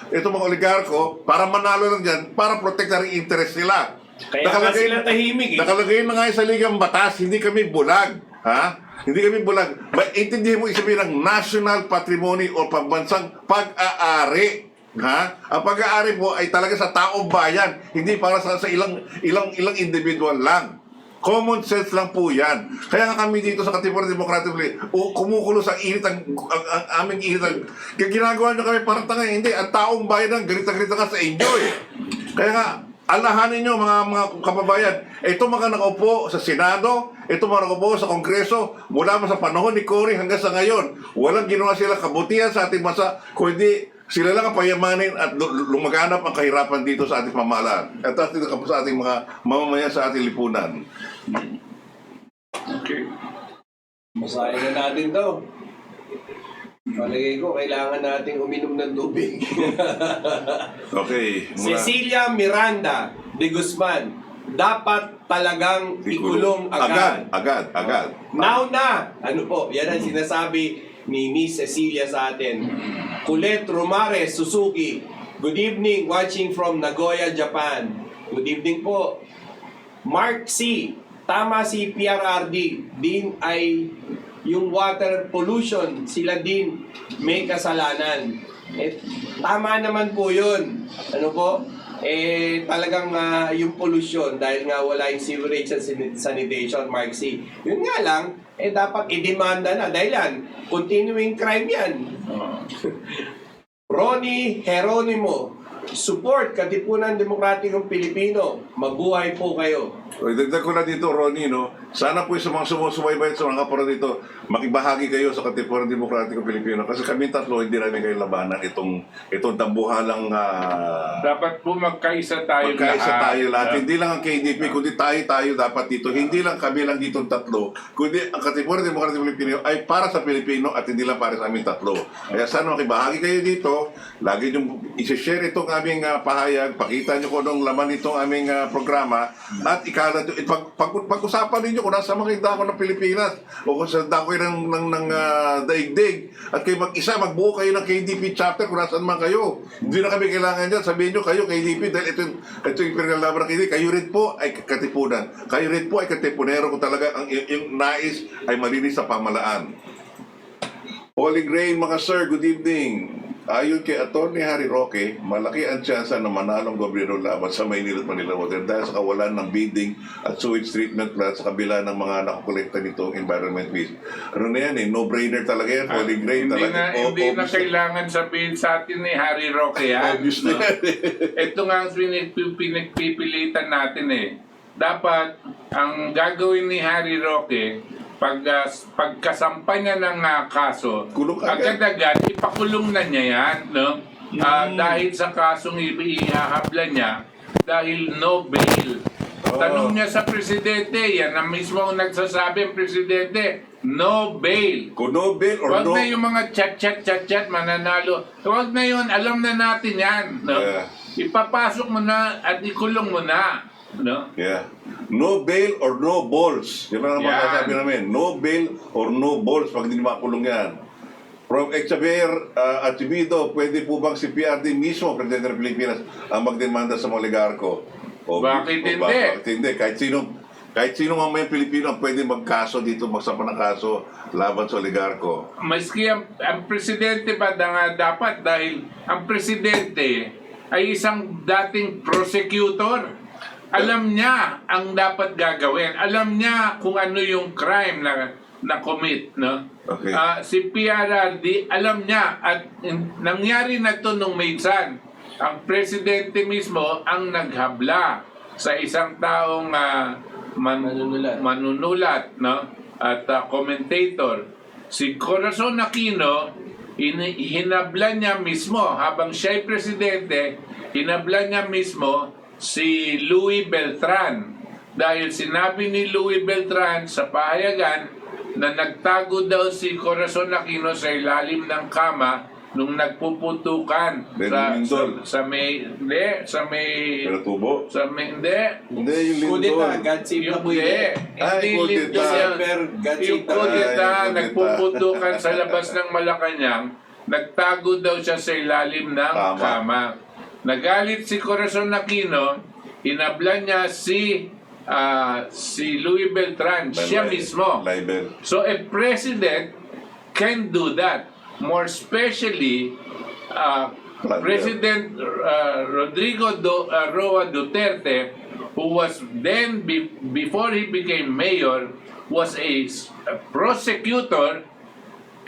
mga oligarko para manalo lang dyan, para protektar ang interest nila. Kaya sila tahimik. Nakalagay na nga sa ligang batas, hindi kami bulag. Ha? Hindi kami bulag. Intindihin mo isabihin ng national patrimony o pambansang pag-aari. Ha? Ang pag-aari po ay talaga sa taong bayan, hindi para sa ilang individual lang. Common sense lang po yan. Kaya nga kami dito sa Katipunan Democratic kumukulo sa init ang aming init. Kaya ginagawa nyo kami parang tanga. Hindi, ang taong bayan ang ganita-ganita ka sa inyo eh. Kaya nga, alahanin nyo mga kababayan, ito mga nakaupo sa Senado, ito mga nakaupo sa Kongreso, mula sa panahon ni Cory hanggang sa ngayon, walang ginawa sila kabutihan sa ating bansa, kundi sila lang ang payamanin at lumaganap ang kahirapan dito sa ating pamahalaan at sa ating mga mamamayan sa ating lipunan. Okay. Masahin na natin to. Palagay ko, kailangan nating uminom ng tubig. Okay. Cecilia Miranda de Guzman, dapat talagang ikulong agad. Agad. Now na! Ano po, yan ang sinasabi ni Miss Cecilia sa atin. Colette Romares Suzuki, good evening, watching from Nagoya, Japan. Good evening po. Mark C, tama si PRRD, din ay yung water pollution, sila din may kasalanan. Tama naman po yun. Ano po? Talagang yung pollution, dahil nga wala yung sewerage and sanitation, Mark C. Yun nga lang, dapat i-demanda na. Dahil yan, continuing crime yan. Ronnie Geronimo, support Katipunan Demokratikong Pilipino. Mabuhay po kayo. Dagdag ko na dito, Ronnie, no? Sana po sa mga sumusubaybay sa mga kapatid dito, makibahagi kayo sa Katipunan Demokratikong Pilipino. Kasi kami tatlo, hindi namin kayo labanan itong tambuhalang Dapat po magkaisa tayo lahat. Hindi lang ang KDP, kundi tayo dapat dito. Hindi lang kami lang dito tatlo, kundi ang Katipunan Demokratikong Pilipino ay para sa Pilipino at hindi lang para sa amin tatlo. Kaya sana makibahagi kayo dito. Lagi nyo isi-share itong aming pahayag. Pakita nyo kung anong laman itong aming programa. At pag-usapan ninyo kung nasa mga dako ng Pilipinas o kung sa dako ng daigdig. At kayo mag-isa, magbuo kayo ng KDP chapter kung nasaan man kayo. Hindi na kami kailangan dyan. Sabihin nyo kayo KDP dahil ito yung pinaglaban ng KDP. Kayo rin po ay katipunan. Kayo rin po ay katipunero kung talaga yung nais ay malinis sa pamalaan. Pauling Rain, mga sir, good evening. Ayon kay Atty. Harry Roque, malaki ang tsansa na manalong gobyerno laban sa Maynila at Manila Water dahil sa kawalan ng bidding at sewage treatment plant sa kabila ng mga nakukolekta nitong environment fees. Ano na yan no-brainer talaga yan, falling grade Hindi talaga. na, hindi na kailangan sabihin sa atin ni Harry Roque yan. Obvious no? na yan. Ito nga ang pinagpipilitan natin eh. Dapat, ang gagawin ni Harry Roque, pagkasampa niya ng kaso, Kulong agad. agad-agad, ipakulong na niya yan. No? Dahil sa kasong ihahabla niya, dahil no bail. Tanong niya sa presidente, yan ang mismo ang nagsasabi ang presidente, no bail. Kung no bill or Huwag no... na yung mga chat, mananalo. Huwag na yun, alam na natin yan. No? Yeah. Ipapasok mo na at ikulong mo na. No? Yeah. No bail or no balls. Yan ang Yan. masasabi namin. No bail or no balls pag hindi makulong yan. From Xavier Archibido, pwede po bang si PRD mismo, Presidente ng Pilipinas, ang magdemanda sa mga oligarko? Bakit hindi? Bakit hindi? Kahit sino mamayang Pilipino ang pwede magkaso dito, magsampa ng kaso laban sa oligarko. Maski ang presidente ba dapat dahil ang presidente ay isang dating prosecutor. Alam niya ang dapat gagawin. Alam niya kung ano yung crime na commit, no? Okay. Si PRRD, alam niya at nangyari na to nung minsan. Ang presidente mismo ang naghabla sa isang taong manunulat, no? At commentator. Si Corazon Aquino, hinabla niya mismo habang siya'y presidente, hinabla niya mismo si Louis Beltran dahil sinabi ni Louis Beltran sa pahayagan na nagtago daw si Corazon Aquino sa ilalim ng kama nung nagpuputukan sa may Pinatubo? hindi Hindi, yung Kudeta, lindol. God save the yung Queen. Ay, kudeta. December, God yung save the kudeta, Queen. nagpuputukan sa labas ng Malacanang, nagtago daw siya sa ilalim ng Kama. kama. Nagalit si Corazon Aquino, hinabla niya si Louis Beltran, siya mismo. Libel. So a president can do that. More especially, President Rodrigo Roa Duterte, who was then, before he became mayor, was a prosecutor,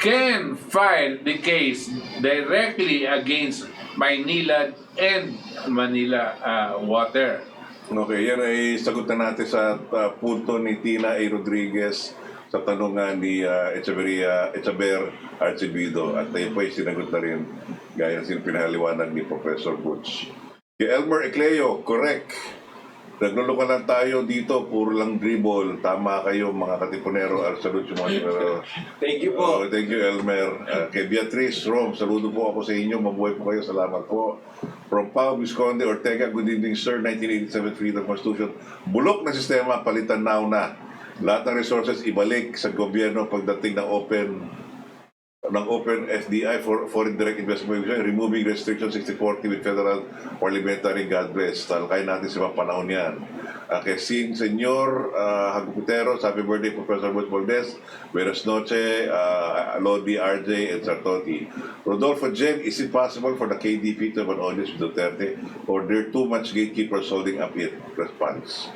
can file the case directly against Maynila and Manila Water. Okay, yan ay sagot na natin sa punto ni Tina A. Rodriguez sa tanungan ni Echaber Archibido at ayun po ay sinagot na rin gaya ng pinahaliwanag ni Professor Butch. Kay Elmer Ecleo, correct. Naglulukan lang tayo dito, puro lang dribble. Tama kayo mga katipunero. Salute yung mga tipunero. Thank you po. Thank you, Elmer. Kay Beatrice Rom, saludo po ako sa inyo. Mabuhay po kayo. Salamat po. From Pao, Visconde, Ortega, good evening, sir. 1987 Freedom Constitution. Bulok na sistema, palitan now na. Lahat ng resources ibalik sa gobyerno pagdating ng open FDI for foreign direct investment, removing restriction 60-40 with federal parliamentary, God bless. Talakay natin sa mga panahon yan. Kay Senyor Hagupitero, happy birthday Professor Butch Valdez, Buenas noche, Lodi, RJ, and Sartoti. Rodolfo Jen, is it possible for the KDP to have an audience with Duterte or there too much gatekeepers holding up it? Response.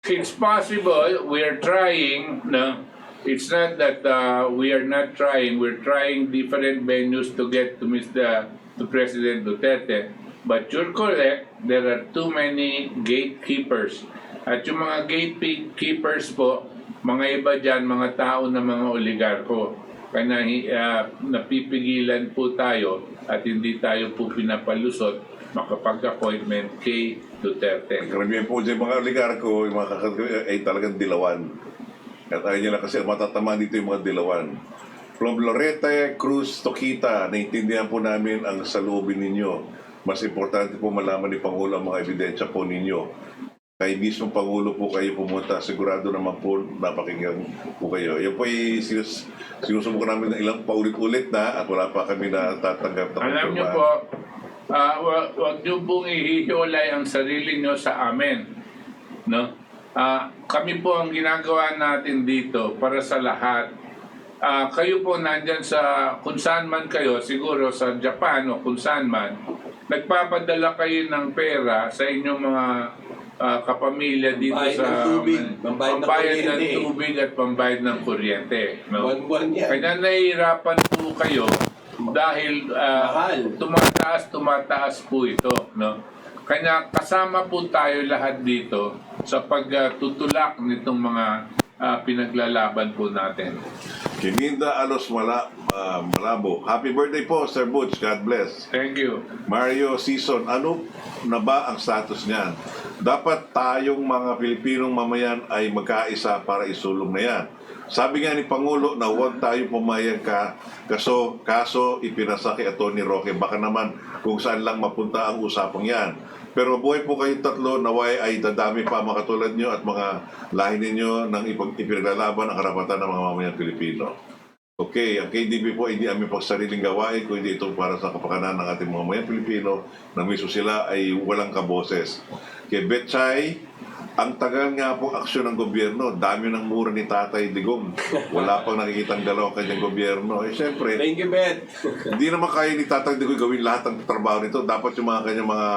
It's possible. We're trying. No, it's not that we are not trying. We're trying different venues to get to to President Duterte. But you're correct. There are too many gatekeepers. At yung mga gatekeepers po, mga iba dyan, mga tao na mga oligarko. Kaya napipigilan po tayo at hindi tayo po pinapalusot makapag-appointment kay Duterte. Karamihan po dyan mga oligarko, yung mga kakagawa ay talagang dilawan. At ayaw nila kasi matatamaan dito yung mga dilawan. From Lorete, Cruz, Tokita, naintindihan po namin ang saloobin ninyo. Mas importante po malaman ni Pangulo ang mga ebidensya po ninyo. Kay mismo Pangulo po kayo pumunta, sigurado naman po napakinggan po kayo. Yan po ay sinusubukan namin ng ilang paulit-ulit na at wala pa kami na tatanggap na Alam niyo po, wag niyo pong ihihiwalay ang sarili niyo sa amin. No? Kami po ang ginagawa natin dito para sa lahat. kayo po nandyan sa kung saan man kayo, siguro sa Japan o kung saan man, nagpapadala kayo ng pera sa inyong mga kapamilya dito Pambayad sa ng tubig, pambayad ng kuryente. tubig at pambayad ng kuryente. No? Buwan-buwan yan. Kaya nahihirapan po kayo dahil Mahal. tumataas po ito. No? Kaya kasama po tayo lahat dito sa pagtutulak nitong mga pinaglalaban po natin. Kininda Alos Malabo. Happy birthday po, Sir Butch. God bless. Thank you. Mario Season, ano na ba ang status niyan? Dapat tayong mga Pilipinong mamayan ay magkaisa para isulong na yan. Sabi nga ni Pangulo na huwag tayo pumayag kaso ipinasa kay Atty. Roque. Baka naman kung saan lang mapunta ang usapang yan. Pero buhay po kayong tatlo, naway ay dadami pa mga katulad nyo at mga lahi ninyo nang ipinaglalaban ang karapatan ng mga mamayan Pilipino. Okay, ang KDP po hindi aming pagsariling gawain, kundi ito para sa kapakanan ng ating mga mamayan Pilipino na mismo sila ay walang kaboses. Kay Betchay, ang tagal nga po aksyon ng gobyerno, dami ng mura ni Tatay Digong. Wala pang nakikitang galaw ang kanyang gobyerno. Eh syempre, Thank you, Bet. hindi naman kaya ni Tatay Digong gawin lahat ng trabaho nito. Dapat yung mga kanyang mga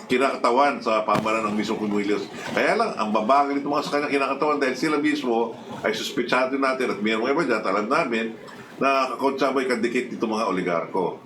kinakatawan sa pamalan ng mismo Williams. Kaya lang, ang babagal nito mga sa kanyang kinakatawan dahil sila mismo ay suspetsado natin at mayroong iba dyan, alam namin, na kakontsabay kadikit nito mga oligarko.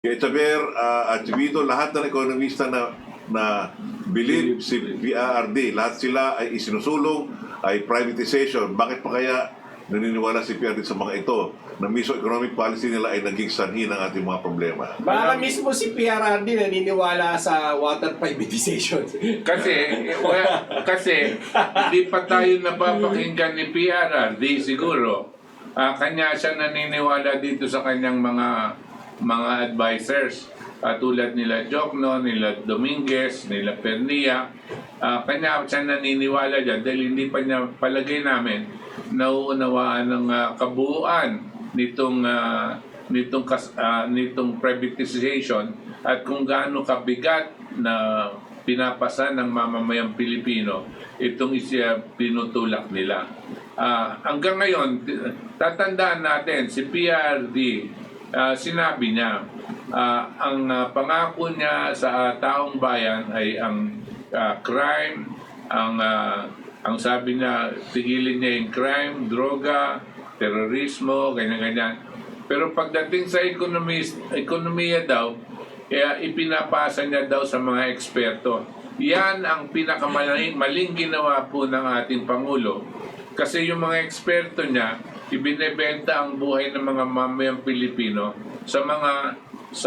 Kaya Chaber at Chibito, lahat ng ekonomista na believe si PRRD, lahat sila ay isinusulong, ay privatization. Bakit pa kaya naniniwala si PRRD sa mga ito na mismo economic policy nila ay naging sanhi ng ating mga problema? Baka mismo si PRRD naniniwala sa water privatization. Kasi hindi pa tayo napapakinggan ni PRRD siguro. Kanya siya naniniwala dito sa kanyang mga advisors. Tulad nila Jokno, nila Dominguez, nila Pernia. Kanya siya naniniwala dyan dahil hindi pa niya palagay namin nauunawaan ng kabuuan nitong privatization at kung gaano kabigat na pinapasa ng mamamayang Pilipino itong pinutulak nila. Hanggang ngayon, tatandaan natin, si PRD, sinabi niya, ang pangako niya sa taong bayan ay ang crime, ang sabi niya, tigilin niya yung crime, droga, terorismo, ganyan-ganyan. Pero pagdating sa ekonomiya daw, ipinapasa niya daw sa mga eksperto. Yan ang pinakamaling ginawa po ng ating Pangulo. Kasi yung mga eksperto niya, ibinebenta ang buhay ng mga mamayang Pilipino sa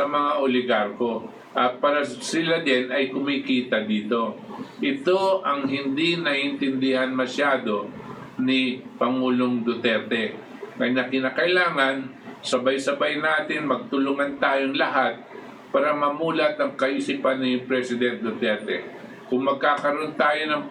mga oligarko. Para sila din ay kumikita dito. Ito ang hindi naintindihan masyado ni Pangulong Duterte. Kaya kinakailangan sabay-sabay natin magtulungan tayong lahat para mamulat ang kaisipan ni President Duterte. Kung magkakaroon tayo ng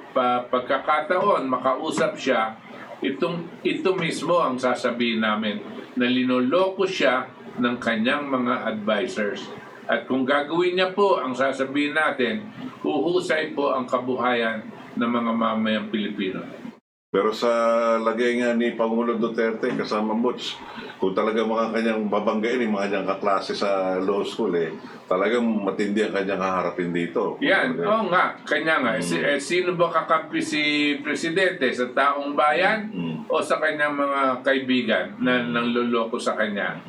pagkakataon, makausap siya, ito mismo ang sasabihin namin na linoloko siya ng kanyang mga advisors. At kung gagawin niya po ang sasabihin natin, huhusay po ang kabuhayan ng mga mamayang Pilipino. Pero sa lagay nga ni Pangulo Duterte kasama Butch, kung talaga mga kanyang babanggain, yung mga kanyang kaklase sa law school, talagang matindi ang kanyang haharapin dito. Yan, oo nga, kanya nga. Sino ba kakampi si Presidente? Sa taong bayan o sa kanyang mga kaibigan na nangloloko sa kanya?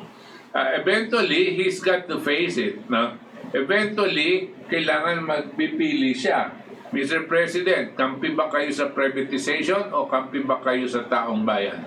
Eventually, he's got to face it. No? Eventually, kailangan magpipili siya. Mr. President, kampi ba kayo sa privatization o kampi ba kayo sa taong bayan?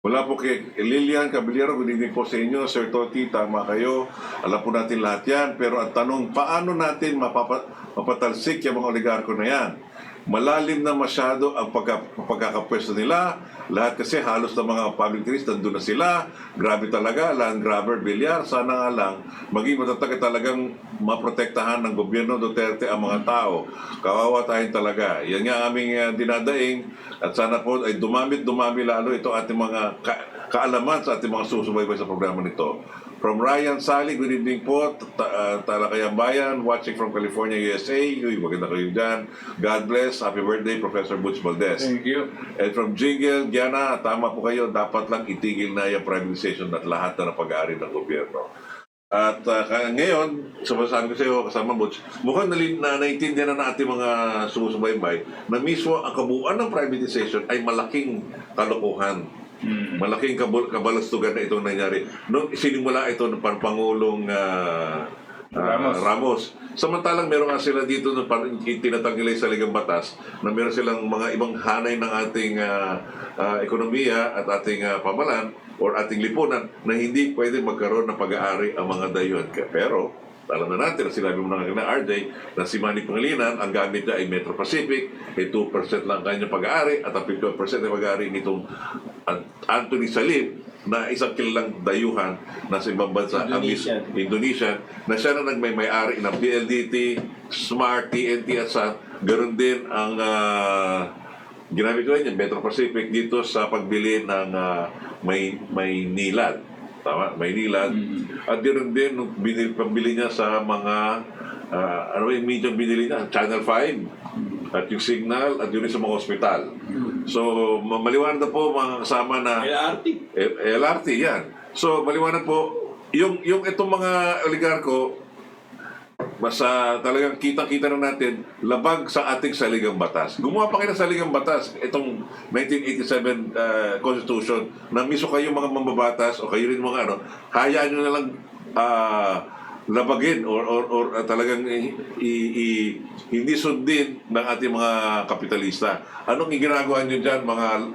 Wala po kay Lilian Caballero, good evening po sa inyo. Sir Toti, tama kayo. Alam po natin lahat yan. Pero ang tanong, paano natin mapatalsik yung mga oligarko na yan? Malalim na masyado ang pagkakapwesto nila. Lahat kasi halos ng mga public interest nandun na sila. Grabe talaga, land grabber, bilyar. Sana nga lang maging matatag talagang maprotektahan ng gobyerno Duterte ang mga tao. Kawawa tayo talaga. Yan nga aming dinadaing at sana po ay dumami lalo ito ating mga kaalaman sa ating mga susubaybay sa programa nito. From Ryan Sally, good evening po. Talakayang Bayan, watching from California, USA. Uy, maganda kayo dyan. God bless. Happy birthday, Professor Butch Valdez. Thank you. And from Jingle, Gianna, tama po kayo, dapat lang itigil na yung privatization at lahat na ng pag-aari ng gobyerno. At ngayon, sumasabi ko sa iyo, kasama Butch, mukhang naintindihan na natin mga sumusubaybay na mismo ang kabuuan ng privatization ay malaking kalokohan. Malaking kabalastugan na itong nangyari. Noong sinimula ito ng Pangulong Ramos. Samantalang meron nga sila dito nung tinatanggalay sa ligang batas na meron silang mga ibang hanay ng ating ekonomiya at ating pamalan or ating lipunan na hindi pwede magkaroon ng pag-aari ang mga dayuhan. Pero alam na natin, sinabi mo na nga RJ, na si Manny Pangilinan, ang gamit niya ay Metro Pacific, ay 2% lang kanyang pag-aari at ang 50% ay pag-aari nitong Anthony Salim na isang kilalang dayuhan na sa ibang bansa, Indonesian, na siya na nagmay-ari ng PLDT, Smart, TNT at SAT. Ganon din ang ginamit ko rin yung Metro Pacific dito sa pagbili ng Maynilad. Tama, Maynilad. At ganoon din, pambili niya sa mga, ano yung medium binili niya? Channel 5, at yung Signal, at yun sa mga hospital. So, maliwanag na po mga kasama na... LRT, yan. So, maliwanag po, yung itong mga oligarko, basta talagang kitang-kita na natin labag sa ating saligang batas. Gumawa pa kayo ng saligang batas, itong 1987 Constitution, na miso kayo mga mambabatas o kayo rin mga ano, hayaan nyo na lang labagin or talagang hindi sundin ng ating mga kapitalista. Anong ginagawa nyo dyan, mga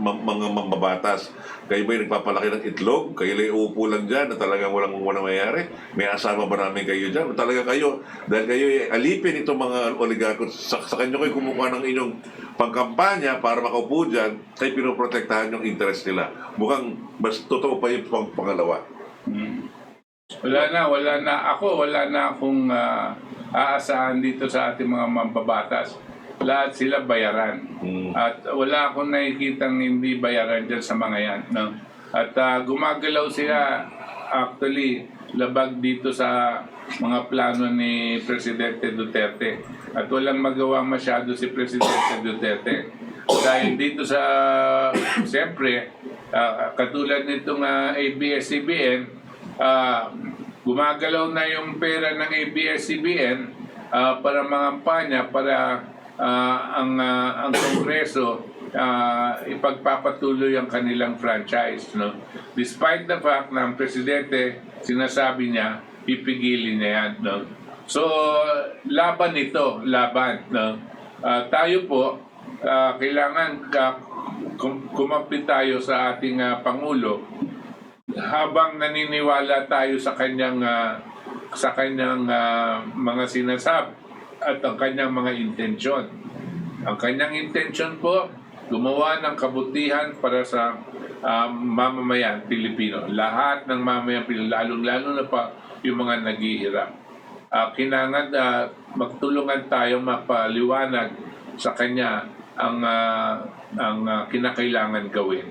mambabatas? Kayo ba'y nagpapalaki ng itlog? Kayo lang uupo lang dyan na talagang walang mayayari? May asama ba namin kayo dyan? Talaga kayo, dahil kayo alipin itong mga oligarko, sa kanyo kayo kumukuha ng inyong pangkampanya para makaupo dyan, kayo pinoprotektahan yung interest nila. Mukhang mas totoo pa yung pangalawa. Wala na akong aasahan dito sa ating mga mambabatas. Lahat sila bayaran. At wala akong nakikitang hindi bayaran dyan sa mga yan. No? At gumagalaw sila actually labag dito sa mga plano ni Presidente Duterte. At walang magawa masyado si Presidente Duterte. Dahil dito sa, siyempre, katulad nitong ABS-CBN, gumagalaw na yung pera ng ABS-CBN para mangampanya para ang Kongreso ipagpapatuloy ang kanilang franchise, no? Despite the fact na ang presidente sinasabi niya pipigilin niya yan, no? So laban ito, no? Tayo po kailangan kumapit tayo sa ating Pangulo habang naniniwala tayo sa kanyang mga sinasabi at ang kanyang mga intensyon. Ang kanyang intensyon po, gumawa ng kabutihan para sa mamamayan Pilipino. Lahat ng mamamayan Pilipino, lalong-lalo na pa yung mga naghihirap. Kailangan magtulungan tayo mapaliwanag sa kanya ang kinakailangan gawin.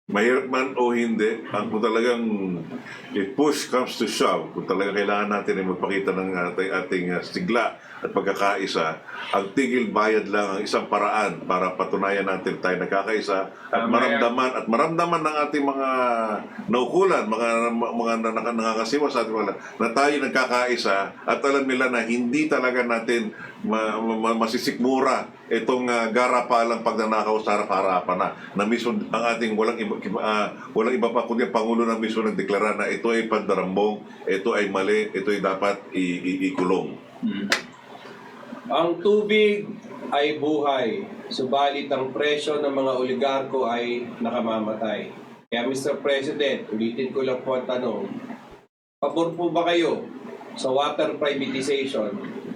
Mahirap man o hindi, kung talagang if push comes to shove, kung talagang kailangan natin ay magpakita ng ating sigla at pagkakaisa, ang tigil bayad lang ang isang paraan para patunayan natin tayo nagkakaisa at maramdaman ng ating mga naukulan, mga nakakasiwa sa ating mga na tayo nagkakaisa at alam nila na hindi talaga natin masisikmura itong garapalang pagnanakaw sa harap-harapan na mismo ang ating walang iba pa kundi ang Pangulo na mismo nagdeklara na ito ay pandarambong, ito ay mali, ito ay dapat ikulong. Ang tubig ay buhay, subalit ang presyo ng mga oligarko ay nakamamatay. Kaya Mr. President, ulitin ko lang po ang tanong, pabor po ba kayo sa water privatization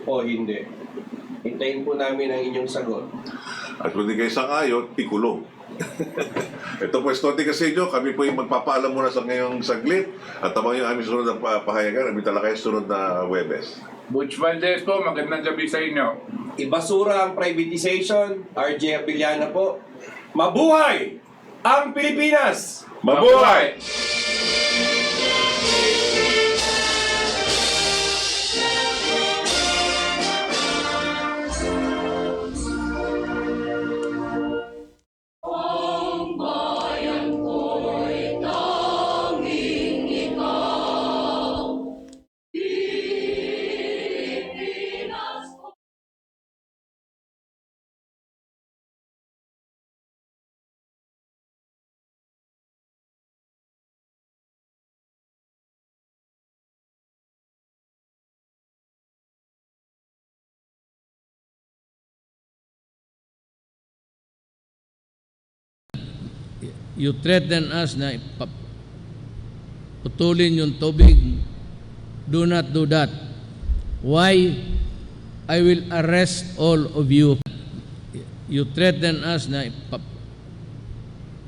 o hindi? Hintayin po namin ang inyong sagot. At kung di kayo sang-ayon, ikulong. Ito po, Estoti Casillo, kami po yung magpapaalam muna sa ngayong saglit at tamang yung aming sunod na pahayagan, aming talakay sunod na Huwebes. Butch Valdez po, magandang gabi sa inyo. Ibasura ang privatization. RJ Abiliana po. Mabuhay ang Pilipinas! Mabuhay! You threaten us na putulin yung tubig. Do not do that. Why? I will arrest all of you. You threaten us na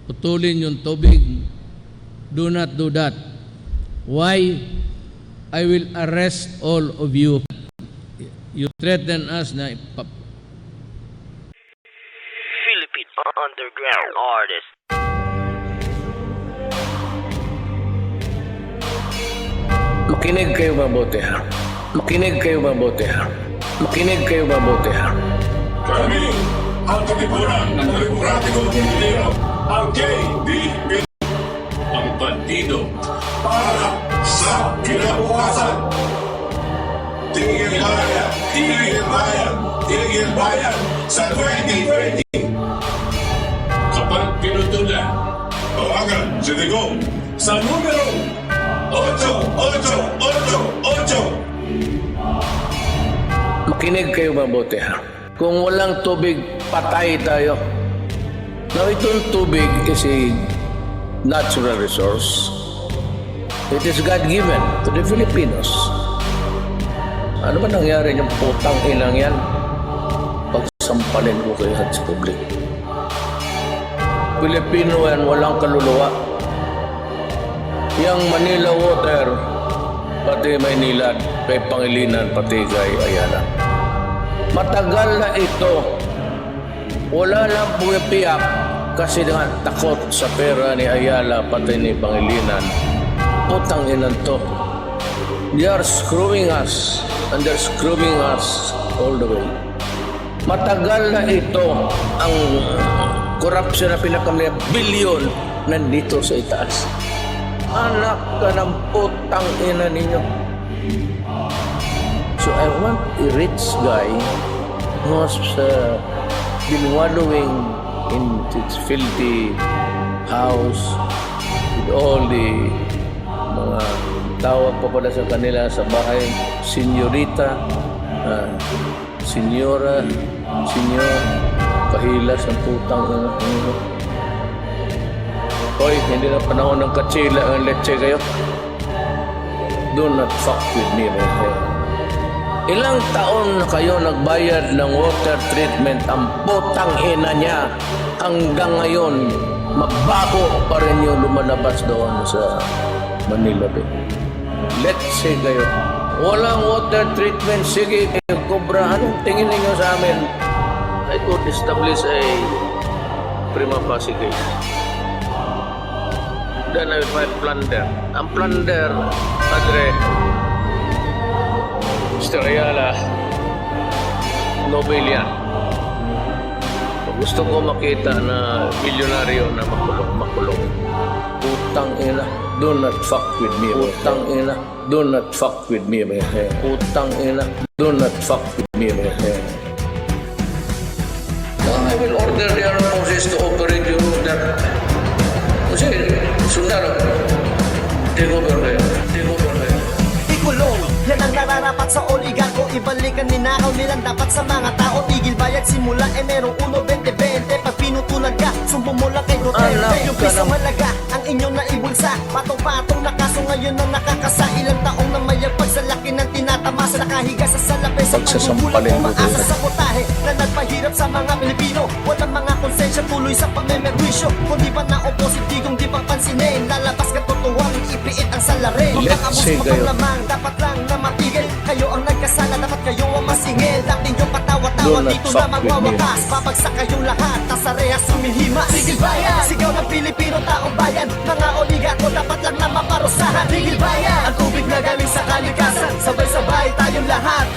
putulin yung tubig. Do not do that. Why? I will arrest all of you. You threaten us na Philippine underground artist. Makinig kayo mabuti ha. Makinig kayo mabuti ha. Makinig kayo mabuti ha. Kami ang katipunan ng Demokratikong Pilipino, ang KDP, ang bandido para sa kinabukasan. Tigil bayan, tigil bayan, tigil bayan sa 2020. Kapag pinutulan, tawagan si Digong sa numero 888. Makinig kayo mabuti ha. Kung walang tubig, patay tayo. Now, itong tubig is a natural resource. It is God-given to the Filipinos. Ano ba nangyari yung putang inang yan? Pagsampalin ko kayo sa public. Pilipino yan, walang kaluluwa. Yang Manila Water, pati Maynilad, kay Pangilinan, pati kay Ayala. Matagal na ito. Wala lang pumipiyak kasi nga takot sa pera ni Ayala, pati ni Pangilinan. Putang inan to. They are screwing us and they're screwing us all the way. Matagal na ito ang corruption na pinakamaya bilyon nandito sa itaas. Anak ka ng putang ina ninyo. So I want a rich guy who has been wallowing in its filthy house with all the mga tawag pa pala sa kanila sa bahay, senyorita, senyora, senyor, kahilas ng putang ina. Hoy, hindi na panahon ng katsila ang leche kayo. Do not fuck with me, my friend. Ilang taon na kayo nagbayad ng water treatment ang putang ina niya. Hanggang ngayon, mabaho pa rin yung lumalabas doon sa Manila Bay. Leche kayo. Walang water treatment. Sige, Cobra, anong tingin ninyo sa amin? I could establish a prima facie case. Then I will file plunder. Ang plunder, Padre, Mr. Ayala, Nobel yan. Gusto ko makita na milyonaryo na makulong. Putang ina, do not fuck with me. Putang ina, do not fuck with me, my friend. Putang ina, do not fuck with me, my friend. Now I will order the armed forces to operate your order. Kasi, sundalo. Take over kayo. Ikulong, yan ang nararapat sa oligarko. Ibalikan ninakaw nilang dapat sa mga tao. Tigil bayad simula Enero 1, 2020. Pag pinutulan ka, sumbong mo lang kay Duterte. Yung pisong halaga, ang inyong naibulsa. Patong-patong na kaso ngayon na nakakasa. Ilang taong na mayagpag sa laki ng tinatamasa. Nakahiga sa salapi sa pagbubulang umaasa sa potahe na nagpahirap sa mga Pilipino. Walang mga konsensya tuloy sa pagmemerwisyo. Kung di pa na-opposite, digong di pang pansinin. Lalabas ka totoong ipiit ang salarin. Pag-abos mo kang lamang, dapat lang na matigil. Kayo ang nagkasala, dapat kayo ang masingil. Dating yung patawa-tawa, dito na magwawakas. Babagsak kayong lahat, tasarehas sumihima. Tigil bayan, sigaw ng Pilipino, taong bayan. Mga oligarko, dapat lang na maparusahan. Tigil bayan, ang tubig na galing sa kalikasan. Sabay-sabay tayong lahat.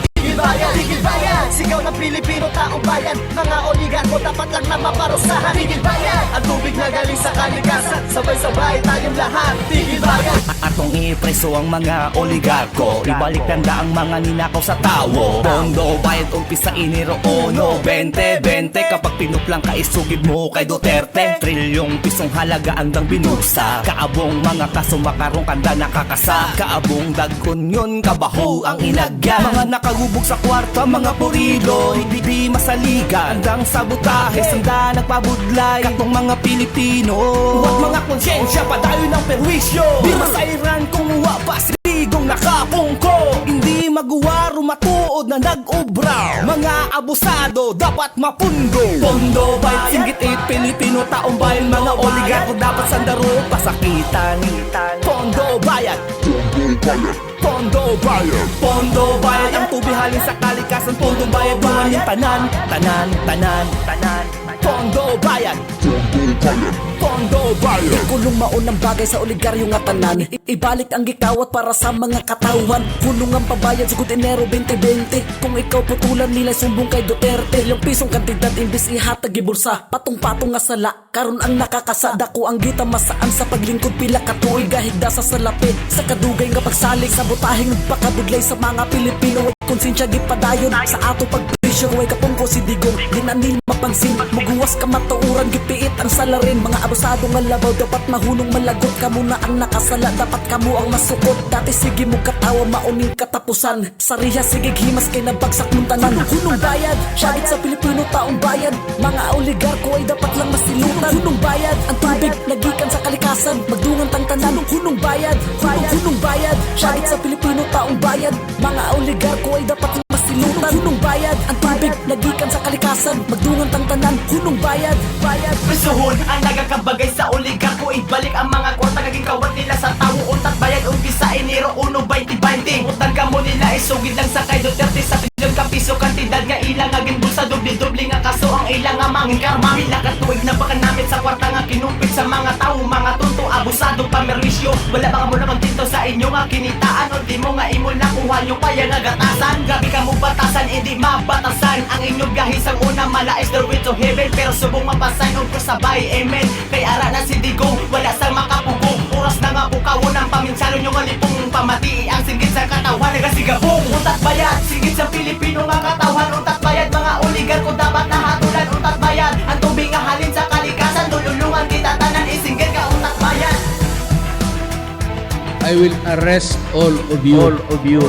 Tigil bayan, sigaw ng Pilipino, taong bayan. Mga oligarko, dapat lang na maparusahan. Tigil bayan, ang tubig na galing sa kalikasan. Sabay-sabay tayong lahat. Tigil bayan. Atong ipreso ang mga oligarko, ibalik tanda ang mga ninakaw sa tawo. Pondo, bayad umpisa Enero 1, 2020. Kapag pinuplang ka isugid mo kay Duterte. Trilyong pisong halaga andang binusa. Kaabong mga kaso makarong kanda nakakasa. Kaabong dagkon yun, kabaho ang ilagyan. Mga nakagubog sa kwarta, mga purilo, hindi masaligan. Andang sabotahe, sanda nagpabudlay. Katong mga Pilipino Pilipino. Huwag mga konsensya, padayo ng perwisyo. Di masairan kung uwa pa sigong nakapungko. Hindi magawa rumatuod na nag-ubra. Mga abusado dapat mapundo. Pondo bayad, singgit Pilipino, taong bayan. Mga oligarko dapat sandaro, pasakitan. Pondo bayad, Pondo bayad, Pondo bayad. Ang tubihalin sa kalikasan, Pondo bayad. Bungan yung tanan. Pondo bayad, Pondo bayad. Ikulong maunang bagay sa oligaryo nga tanan. Ibalik ang gikawat para sa mga katawan. Kulong ang pabayad, sugod Enero 2020. Kung ikaw putulan nila sumbong kay Duterte. Yung pisong kantidad imbis ihatag ibulsa. Patong-patong nga sala, karon ang nakakasada ko. Ang gita masaan sa paglingkod pila katuig. Gahigda sa salapi, sa kadugay nga pagsalig. Sa butahing nagpakabudlay sa mga Pilipino. Konsensya gipadayon sa ato pagpresyo. Huwag kapong ko si Digong, ginanil mapansin. Maguwas ka matauran, gipiit ang salarin. Mga abusado nga labaw, dapat mahunong malagot. Kamu na ang nakasala, dapat kamu ang masukot. Dati sige mo katawa, mauning katapusan. Sariya sige himas kay nabagsak mong tanan. Hunong bayad, syagit sa Pilipino taong bayad. Mga oligarko ay dapat lang masilutan. Hunong bayad, ang tubig nagikan sa kalikasan. Magdungan tang tanan, hunong bayad. Hunong bayad, syagit sa Pilipino taong bayad. Mga oligarko ay dapat lang masilutan. Hunong bayad, ang tubig nagikan sa kalikasan. Magdungan tang tanan, hunong bayad. Pisuhon ang nagakabagay sa oligarko. Ibalik ang mga kwarta kaging kawat nila sa tao. Untat bayad umpisa Enero 1, 2020. Utang ka mo nila isugid lang sa kay Duterte. Sa trilyon ka piso kantidad nga ilang aging bulsa. Dubli-dubli nga kaso ang ilang nga manging karma. Pila katuig na baka namin sa kwarta nga kinumpit sa mga tao. Mga tunto, abusado, pamerwisyo. Wala baka mo na kontinto sa inyo nga kinitaan. O di mo nga imo nakuha nyo kaya nga gatasan. Gabi ka mo batasan, hindi mabatasan. Ang inyong gahis ang una malais the way to heaven. Pero subong mapasan o sabay, amen. Kay ara na si Digong, wala sang makapugong. Oras na nga bukawon ang paminsalo nyo nga lipong pamati. Ang singgit sa katawan, nagasigabong. Untat bayad, singgit sa Pilipino nga katawan. Untat bayad, mga oligarko dapat nahatulan. Untat bayad, ang tubig nga halin sa kalikasan. Tululungan kita tanan, isinggit ka untat bayad. I will arrest all of you. Philippine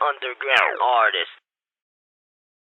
underground artist.